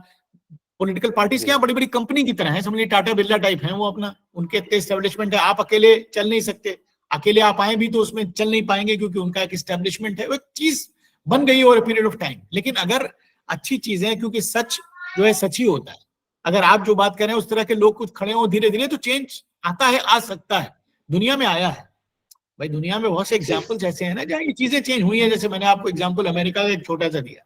पॉलिटिकल पार्टीज क्या बड़ी बड़ी कंपनी की तरह है, समझिए टाटा बिरला टाइप है वो, अपना उनके इतने एस्टेब्लिशमेंट है, आप अकेले चल नहीं सकते, अकेले आप आए भी तो उसमें चल नहीं पाएंगे क्योंकि उनका एक एस्टेब्लिशमेंट है। वो एक चीज बन गई over a period of time. लेकिन अगर अच्छी चीजें, क्योंकि सच जो है सच ही होता है, अगर आप जो बात कर रहे हैं उस तरह के लोग कुछ खड़े हो धीरे धीरे, तो चेंज आता है, आ सकता है। दुनिया में आया है भाई, दुनिया में बहुत से एग्जाम्पल्स ऐसे हैं ना जहाँ ये चीजें चेंज हुई है। जैसे मैंने आपको एग्जाम्पल अमेरिका का एक छोटा सा दिया,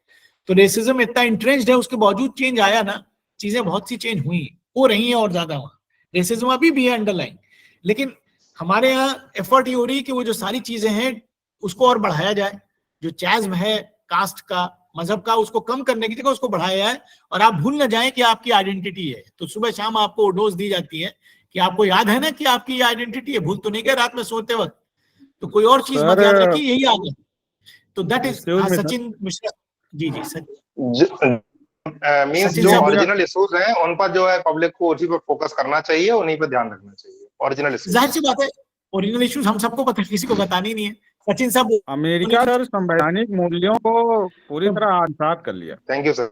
तो रेसिज्म इतना इंट्रेंस्ड है, उसके बावजूद चेंज आया ना, चीजें बहुत सी चेंज हुई, हो रही हैं और ज्यादा वहां। रेसिज्म अभी भी है अंडरलाइन, लेकिन हमारे यहाँ एफर्ट ये हो रही है कि वो जो सारी चीजें हैं उसको और बढ़ाया जाए। जो चैज़्म है कास्ट का, मजहब का, उसको कम करने की जगह उसको बढ़ाया जाए। और आप भूल न जाएं कि आपकी आइडेंटिटी है। तो सुबह शाम आपको डोज दी जाती है कि आपको याद है ना कि आपकी आइडेंटिटी है, भूल तो नहीं गए रात में सोते वक्त, तो कोई और चीज मत याद रखिए, यही याद है। तो दैट इज सचिन मिश्रा जी जी सर
मींस जो ओरिजिनल इश्यूज हैं उन पर जो है पब्लिक को उसी पर फोकस करना चाहिए, उन्हीं पर ध्यान रखना चाहिए। ओरिजिनल इश्यूज,
जाहिर सी बात है, ओरिजिनल इश्यूज हम सबको पता है, किसी को बताना ही नहीं है। सचिन साहब,
अमेरिका सर संवैधानिक मूल्यों को पूरी तरह आत्मसात कर लिया।
Thank you sir.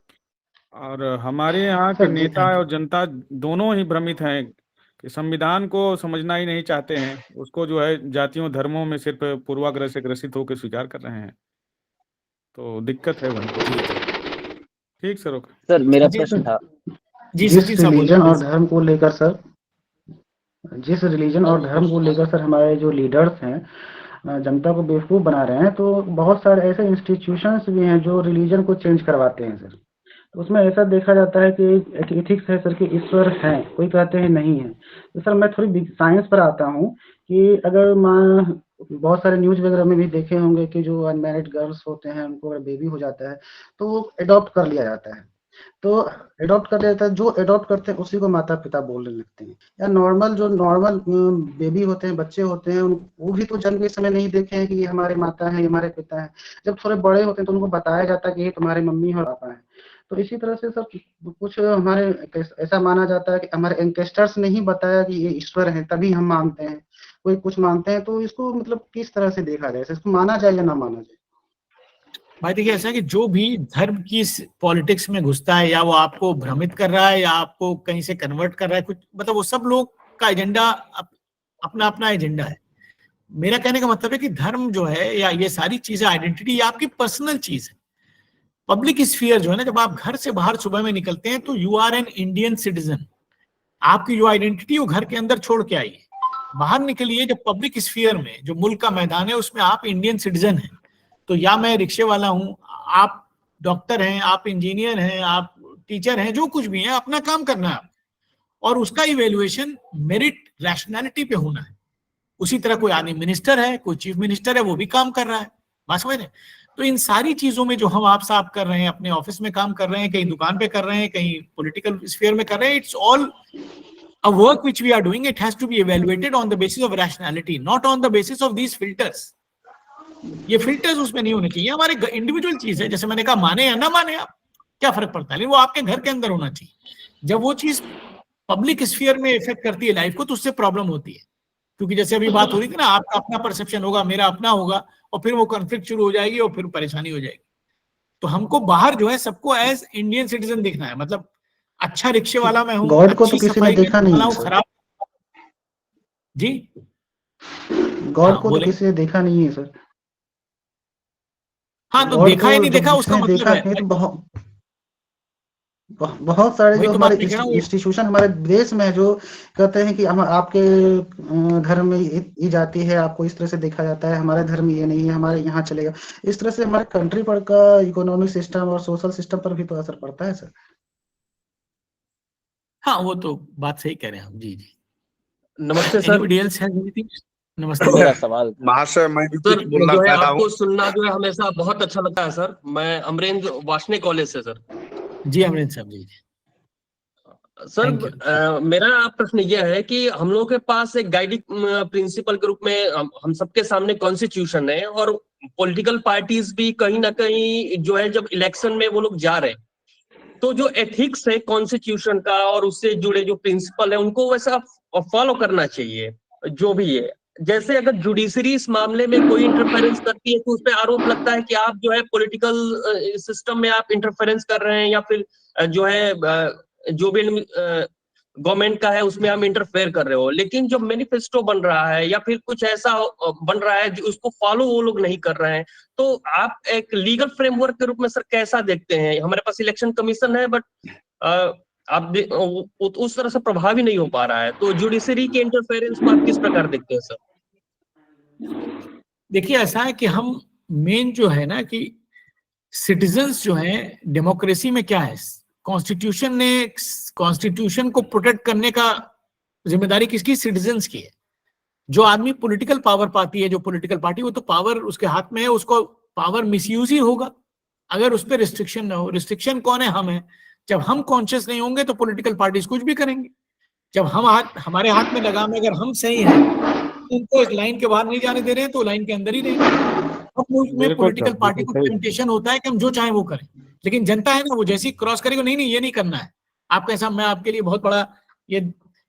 और हमारे यहाँ के नेता और जनता दोनों ही भ्रमित हैं कि संविधान को समझना ही नहीं चाहते हैं, उसको जो है जातियों धर्मों में सिर्फ पूर्वाग्रह से ग्रसित होकर स्वीकार कर रहे हैं। तो दिक्कत है वही। ठीक सर, ओके
सर मेरा प्रश्न था
जिस रिलीजन और धर्म को लेकर सर, जिस रिलीजन और धर्म को लेकर सर हमारे जो लीडर्स हैं जनता को बेवकूफ बना रहे हैं, तो बहुत सारे ऐसे इंस्टीट्यूशंस भी हैं जो रिलीजन को चेंज करवाते हैं सर। तो उसमें ऐसा देखा जाता है कि इथिक्स है सर कि ईश्वर है, कोई कहते हैं नहीं है। तो सर मैं थोड़ी साइंस पर आता हूँ कि अगर बहुत सारे न्यूज वगैरह में भी देखे होंगे कि जो अनमैरिड गर्ल्स होते हैं उनको अगर बेबी हो जाता है तो वो अडॉप्ट कर लिया जाता है। तो अडॉप्ट कर लेता है, जो अडॉप्ट करते हैं उसी को माता पिता बोलने लगते हैं। या नॉर्मल जो नॉर्मल बेबी होते हैं, बच्चे होते हैं, वो भी तो जन्म के समय नहीं देखे हैं कि ये हमारे माता है, ये हमारे पिता है। जब थोड़े बड़े होते हैं तो उनको बताया जाता है कि ये तुम्हारे मम्मी और पापा है। तो इसी तरह से सब कुछ हमारे ऐसा माना जाता है कि हमारे एंकेस्टर्स ने ही बताया कि ये ईश्वर है, तभी हम मानते हैं। कोई कुछ मानते हैं तो इसको मतलब किस तरह से देखा जाए, इसको माना जाए या ना माना जाए?
भाई देखिए, ऐसा है कि जो भी धर्म की पॉलिटिक्स में घुसता है, या वो आपको भ्रमित कर रहा है या आपको कहीं से कन्वर्ट कर रहा है, कुछ मतलब वो सब लोग का एजेंडा अपना अपना एजेंडा है। मेरा कहने का मतलब है कि धर्म जो है या ये सारी चीजें, आइडेंटिटी, ये आपकी पर्सनल चीज है। पब्लिक स्फीयर जो है ना, जब आप घर से बाहर सुबह में निकलते हैं तो you are an Indian citizen. आपकी जो आइडेंटिटी वो घर के अंदर छोड़ के आइए, बाहर निकलिए। जब पब्लिक स्फीयर में जो मुल्क का मैदान है उसमें आप इंडियन सिटीजन हैं। तो या मैं रिक्शे वाला हूं, आप डॉक्टर हैं, आप इंजीनियर हैं, आप टीचर हैं, जो कुछ भी है, अपना काम करना है और उसका इवेल्युएशन मेरिट रैशनैलिटी पे होना है। उसी तरह कोई आदमी मिनिस्टर है, कोई चीफ मिनिस्टर है, वो भी काम कर रहा है, बात समझ रहे। तो इन सारी चीजों में जो हम आप साहब कर रहे हैं, अपने ऑफिस में काम कर रहे हैं, कहीं दुकान पे कर रहे हैं, कहीं पॉलिटिकल स्फीयर में कर रहे हैं, it's all a work which we are doing. It has to be evaluated on the basis of rationality, not on the basis of these filters. ये फिल्टर्स उसमें नहीं होने चाहिए। हमारे इंडिविजुअल चीज है, जैसे मैंने कहा, माने या ना माने आप, क्या फर्क पड़ता है, लेकिन वो आपके घर के अंदर होना चाहिए। जब वो चीज पब्लिक स्फीयर में इफेक्ट करती है लाइफ को, तो उससे प्रॉब्लम होती है। क्योंकि जैसे अभी बात हो रही थी ना, आपका अपना परसेप्शन होगा, मेरा अपना होगा, और फिर वो कॉन्फ्लिक्ट शुरू हो जाएगी और फिर परेशानी हो जाएगी। तो हमको बाहर जो है सबको एज इंडियन सिटीजन देखना है। मतलब अच्छा रिक्शे वाला मैं हूँ,
गॉड को तो किसी ने देखा नहीं है
खराब जी,
गॉड को तो किसी ने देखा नहीं है सर।
हाँ, तो देखा ही नहीं देखा उसका मतलब है
तो बहुत सारे जो हमारे इंस्टीट्यूशन हमारे देश में है जो कहते हैं कि हम आपके धर्म में ये जाति है, आपको इस तरह से देखा जाता है, हमारे धर्म में ये नहीं है, हमारे यहाँ चलेगा। इस तरह से हमारे कंट्री पर का इकोनॉमिक सिस्टम और सोशल सिस्टम पर भी तो असर पड़ता है सर।
हाँ, वो तो बात सही कह रहे हैं आप। जी जी,
नमस्ते सर।
नमस्ते।
मेरा सवाल
महाशय, मैं भी
सर,
कुछ बोलना
जो है
चाहता
आपको
हूँ।
सुनना जो है हमेशा बहुत अच्छा लगता है सर। मैं अमरेंद्र वाशने कॉलेज से सर।
जी अमरेंद्र साहब, जी
सर, मेरा प्रश्न यह है कि हम लोगों के पास एक गाइडिंग प्रिंसिपल के रूप में हम सबके सामने कॉन्स्टिट्यूशन है, और पॉलिटिकल पार्टीज भी कहीं ना कहीं जो है जब इलेक्शन में वो लोग जा रहे हैं, तो जो एथिक्स है कॉन्स्टिट्यूशन का और उससे जुड़े जो प्रिंसिपल है उनको वैसा फॉलो करना चाहिए जो भी है। जैसे अगर जुडिशरी इस मामले में कोई इंटरफेरेंस करती है तो उस पर आरोप लगता है कि आप जो है पॉलिटिकल सिस्टम में आप इंटरफेरेंस कर रहे हैं, या फिर जो है जो भी गवर्नमेंट का है उसमें हम इंटरफेयर कर रहे हो। लेकिन जो मैनिफेस्टो बन रहा है या फिर कुछ ऐसा बन रहा है जो उसको फॉलो वो लोग नहीं कर रहे हैं, तो आप एक लीगल फ्रेमवर्क के रूप में सर कैसा देखते हैं? हमारे पास इलेक्शन कमीशन है, बट आप उस तरह से प्रभावी नहीं हो पा रहा है, तो जुडिशरी के इंटरफेरेंस को आप किस प्रकार देखते हैं सर?
देखिए, ऐसा है कि हम मेन जो है ना कि सिटीजन्स जो हैं, डेमोक्रेसी में क्या है, कॉन्स्टिट्यूशन को प्रोटेक्ट करने का जिम्मेदारी किसकी? सिटीजन्स की है। जो आदमी पॉलिटिकल पावर पाती है, जो पॉलिटिकल पार्टी, वो तो पावर उसके हाथ में है, उसको पावर मिसयूज ही होगा अगर उस पर रिस्ट्रिक्शन ना हो। रिस्ट्रिक्शन कौन है? हम हैं। जब हम कॉन्शियस नहीं होंगे तो पॉलिटिकल पार्टीज कुछ भी करेंगे। जब हमारे हाथ में लगाम है, अगर हम सही हैं, उनको एक लाइन के बाहर नहीं जाने दे रहे हैं तो लाइन के अंदर ही रहेंगे। अब में पॉलिटिकल पार्टी को टेम्पटेशन होता है कि हम जो चाहें वो करें, लेकिन जनता है ना, वो जैसी क्रॉस करेगी, नहीं ये नहीं करना है आपका, ऐसा मैं आपके लिए बहुत बड़ा ये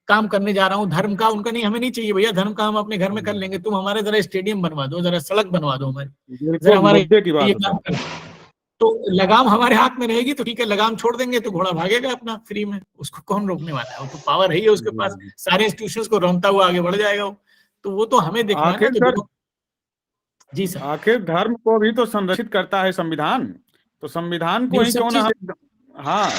काम करने जा रहा हूँ धर्म का, उनका नहीं, हमें नहीं चाहिए भैया धर्म का, हम अपने घर में कर लेंगे, तुम हमारे जरा स्टेडियम बनवा दो, जरा सड़क बनवा दो हमारी, जरा हमारे ये काम कर। तो लगाम हमारे हाथ में रहेगी तो ठीक है, लगाम छोड़ देंगे तो घोड़ा भागेगा अपना फ्री में, उसको कौन रोकने वाला है? वो तो पावर है ही उसके पास, सारे इंस्टीट्यूशंस को रौंदता हुआ आगे बढ़ जाएगा वो। तो वो तो हमें देखना है ना। जी सर,
आखिर धर्म को भी तो संरक्षित करता है संविधान, तो संविधान को ही क्यों ना। हाँ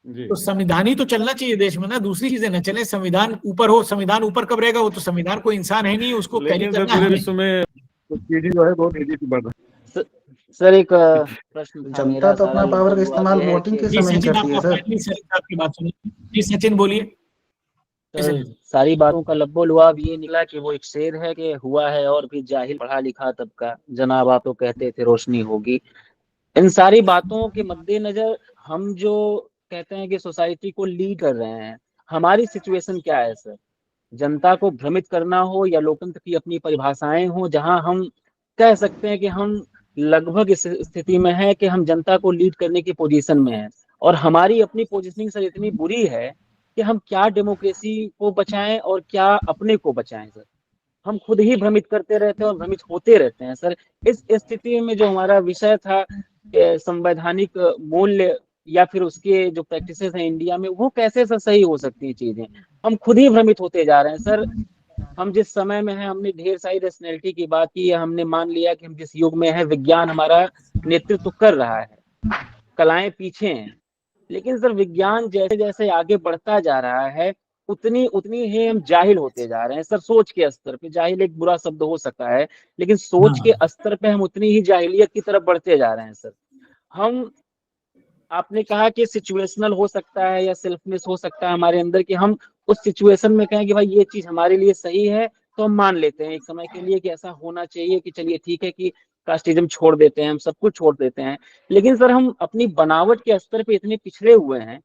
जी,
तो संविधान ही तो चलना चाहिए देश में ना, दूसरी चीजें न चले। संविधान ऊपर हो, संविधान ऊपर कब रहेगा? वो तो संविधान कोई इंसान है नहीं, उसको कैरी करना है।
पूरे विश्व में चीजें जो है बहुत तेजी से बढ़ रही है।
सर एक प्रश्न था
जनता
मेरा,
तो अपना पावर का इस्तेमाल वोटिंग के समय ही करती है सर।
आपकी बात सुनिए जी, सचिन बोलिए।
सारी बातों का लब्बो-लुआब ये निकला कि वो एक शेर है कि हुआ है और भी जाहिल पढ़ा लिखा तबका, जनाब आप तो कहते थे रोशनी होगी। इन सारी बातों के मद्देनजर हम जो कहते हैं कि सोसाइटी को लीड कर रहे हैं, हमारी सिचुएशन क्या है सर? जनता को भ्रमित करना हो या लोकतंत्र की अपनी परिभाषाएं हो, जहां हम कह सकते हैं कि हम लगभग इस स्थिति में है कि हम जनता को लीड करने की पोजीशन में हैं, और हमारी अपनी पोजीशनिंग सर इतनी बुरी है कि हम क्या डेमोक्रेसी को बचाएं और क्या अपने को बचाएं सर। हम खुद ही भ्रमित करते रहते हैं और भ्रमित होते रहते हैं सर। इस स्थिति में जो हमारा विषय था संवैधानिक मूल्य या फिर उसके जो प्रैक्टिसेस हैं इंडिया में, वो कैसे सर सही हो सकती हैं चीजें? हम खुद ही भ्रमित होते जा रहे हैं सर। हम जिस समय में हैं, हमने ढेर सारी रैशनैलिटी की बात की है, हमने मान लिया कि हम जिस युग में हैं विज्ञान हमारा नेतृत्व कर रहा है, कलाएं पीछे हैं, लेकिन सर विज्ञान जैसे जैसे आगे बढ़ता जा रहा है उतनी ही हम जाहिल होते जा रहे हैं सर। सोच के स्तर पे, जाहिल एक बुरा शब्द हो सकता है, लेकिन सोच के स्तर पे हम उतनी ही जाहिलियत की तरफ बढ़ते जा रहे हैं सर। हम, आपने कहा कि सिचुएशनल हो सकता है या सेल्फनेस हो सकता है हमारे अंदर, कि हम उस सिचुएशन में कहें कि भाई ये चीज हमारे लिए सही है, तो हम मान लेते हैं एक समय के लिए कि ऐसा होना चाहिए, कि चलिए ठीक है कि कास्टिज्म छोड़ देते हैं, हम सब कुछ छोड़ देते हैं। लेकिन सर हम अपनी बनावट के स्तर पे इतने पिछड़े हुए हैं,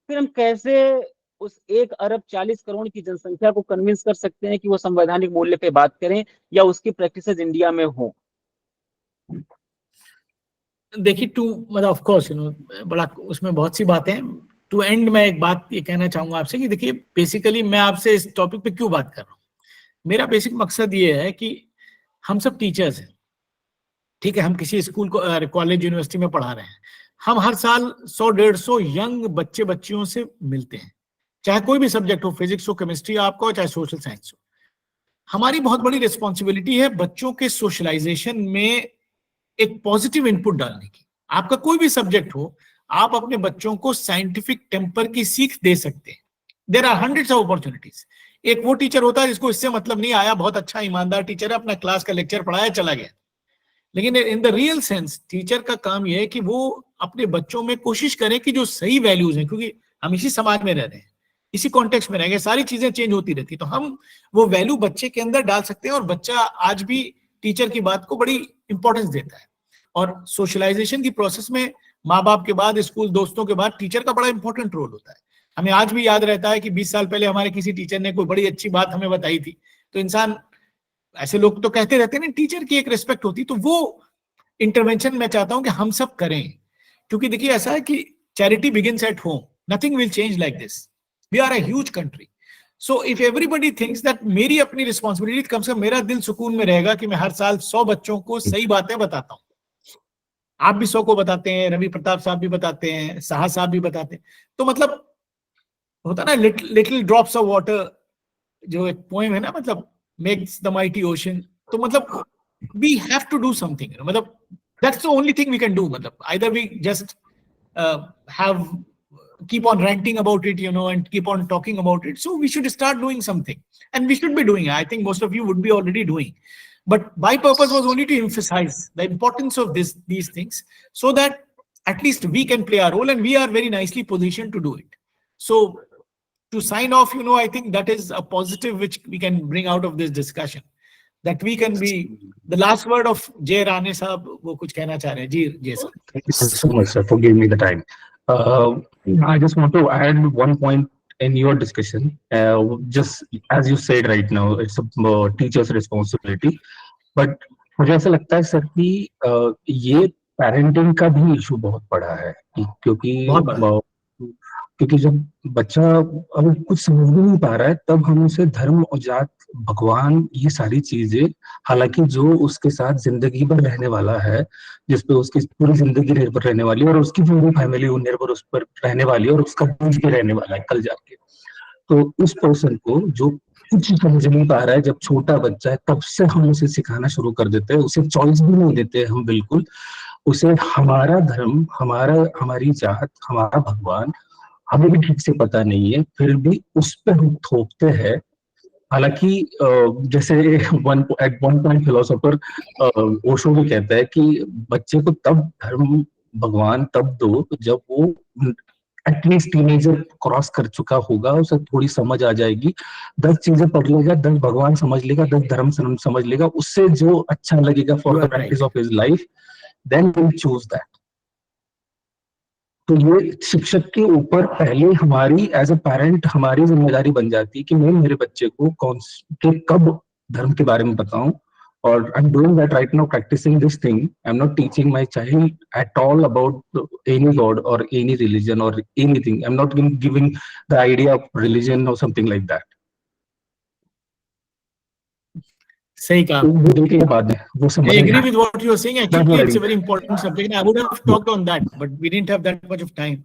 फिर हम कैसे उस 1 अरब 40 करोड़ की जनसंख्या को कन्विंस कर सकते हैं कि वो संवैधानिक मूल्य पे बात करें या उसकी प्रैक्टिसेस इंडिया में हो?
देखिए, मतलब ऑफ कोर्स बड़ा उसमें बहुत सी बातें हैं। टू एंड मैं एक बात ये कहना चाहूंगा आपसे कि देखिए, बेसिकली मैं आपसे इस टॉपिक पे क्यों बात कर रहा हूँ। मेरा बेसिक मकसद ये है कि हम सब टीचर्स हैं, ठीक है, हम किसी स्कूल को कॉलेज यूनिवर्सिटी में पढ़ा रहे हैं, हम हर साल 100-150 यंग बच्चे बच्चियों से मिलते हैं, चाहे कोई भी सब्जेक्ट हो, फिजिक्स हो, केमिस्ट्री आपका हो, चाहे सोशल साइंस हो। हमारी बहुत बड़ी रिस्पॉन्सिबिलिटी है बच्चों के सोशलाइजेशन में एक पॉजिटिव इनपुट डालने की। आपका कोई भी सब्जेक्ट हो, आप अपने बच्चों को साइंटिफिक टेम्पर की सीख दे सकते हैं। There are hundreds of opportunities. एक वो टीचर होता है जिसको इससे मतलब नहीं, आया बहुत अच्छा ईमानदार टीचर है, अपना क्लास का लेक्चर पढ़ाया चला गया। लेकिन in the real sense teacher का काम यह है कि वो अपने बच्चों में कोशिश करें कि जो सही वैल्यूज हैं, क्योंकि हम इसी समाज में रह रहे हैं, इसी कॉन्टेक्स्ट में रह गए, सारी चीजें चेंज होती रहती, तो हम वो वैल्यू बच्चे के अंदर डाल सकते हैं। और बच्चा आज भी टीचर की बात को बड़ी इंपॉर्टेंस देता है। और सोशलाइजेशन की प्रोसेस में माँ बाप के बाद, स्कूल दोस्तों के बाद टीचर का बड़ा इंपॉर्टेंट रोल होता है। हमें आज भी याद रहता है कि 20 साल पहले हमारे किसी टीचर ने कोई बड़ी अच्छी बात हमें बताई थी, तो इंसान, ऐसे लोग तो कहते रहते हैं ना, टीचर की एक रिस्पेक्ट होती, तो वो इंटरवेंशन मैं चाहता हूं कि हम सब करें। क्योंकि देखिए, ऐसा है कि charity begins at home, nothing will change like this, we are a huge country. So if everybody thinks that मेरी अपनी रिस्पॉन्सिबिलिटी, कम से कम मेरा दिल सुकून में रहेगा कि मैं हर साल 100 बच्चों को सही बातें बताता हूँ। आप भी 100 को बताते हैं, रवि प्रताप साहब भी बताते हैं, साहा साहब भी बताते हैं, तो मतलब होता ना, लिटिल ड्रॉप्स ऑफ वाटर, जो एक पोएम है ना, मतलब मेक्स द माइटी ओशन। तो मतलब we have to do something, मतलब that's the only thing we can do. मतलब either we just have keep on ranting about it, and keep on talking about it. So we should start doing something, and we should be doing it. I think most of you would be already doing, But my purpose was only to emphasize the importance of these things, so that at least we can play our role, and we are very nicely positioned to do it. So to sign off, I think that is a positive which we can bring out of this discussion, that we can be the last word of Jay Rane sahab, wo kuch kehna cha rahe hain. Jay sir.
Thank you so much, sir, for giving me the time. I just want to add one point in your discussion. Just as you said right now, it's a teacher's responsibility. But मुझे ऐसा लगता है sir कि ये parenting का भी issue बहुत बड़ा है, क्योंकि जब बच्चा अब कुछ समझ भी नहीं पा रहा है, तब हम उसे धर्म और जात, भगवान, ये सारी चीजें, हालांकि जो उसके साथ जिंदगी भर रहने वाला है, जिसपे उसकी पूरी जिंदगी निर्भर रहने वाली है, और उसकी पूरी फैमिली निर्भर उस पर रहने वाली है, और उसका देश भी रहने वाला है कल जाके, तो उस पर्सन को जो कुछ समझ नहीं पा रहा है, जब छोटा बच्चा है तब से हम उसे सिखाना शुरू कर देते हैं, उसे चॉइस भी नहीं देते हम बिल्कुल, उसे हमारा धर्म, हमारी जात, हमारा भगवान हमें भी ठीक से पता नहीं है, फिर भी उस पर हम थोपते हैं। हालांकि जैसे at one point philosopher Osho भी कहता है कि बच्चे को तब धर्म भगवान तब दो जब वो एटलीस्ट टीनेजर क्रॉस कर चुका होगा, उसे थोड़ी समझ आ जाएगी, 10 चीजें पढ़ लेगा, 10 भगवान समझ लेगा, 10 धर्म समझ लेगा, उससे जो अच्छा लगेगा for the practice of his life, then will choose that. तो ये शिक्षक के ऊपर पहले हमारी एज अ पेरेंट हमारी जिम्मेदारी बन जाती है कि मैं मेरे बच्चे को कब धर्म के बारे में बताऊं, और I am doing that right now, practising this thing. I am not teaching my child at all about any God और एनी रिलीजन और anything. I am not giving the idea of religion और something like that.
सही कहा। I agree with what you are saying. Actually, it's a very important subject. I would have talked on that, but we didn't have that much of time.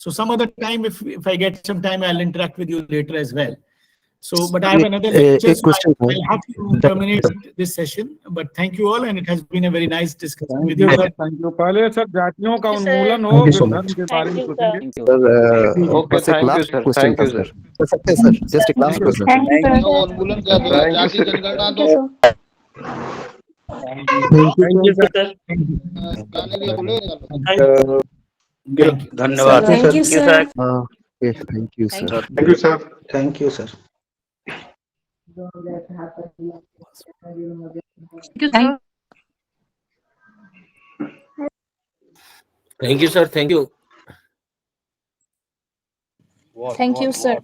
So some other time, if I get some time, I'll interact with you later as well. So, but I have another lecture, so I'll have to terminate this session. But thank you all, and it has been a very nice discussion with you.
Thank you. पहले sir जातियों का उन्मूलन हो, फिर धर्म के बारे में सोचेंगे।
Okay, thank you, sir. Thank you, sir.
Sir, just a last question.
उन्मूलन कर दो, जाति जनगणना दो।
Thank you, sir.
धन्यवाद।
Thank you, sir.
Thank you, sir.
Thank you, sir.
Thank you, sir.
Thank you, sir. Thank you.
Thank you, sir.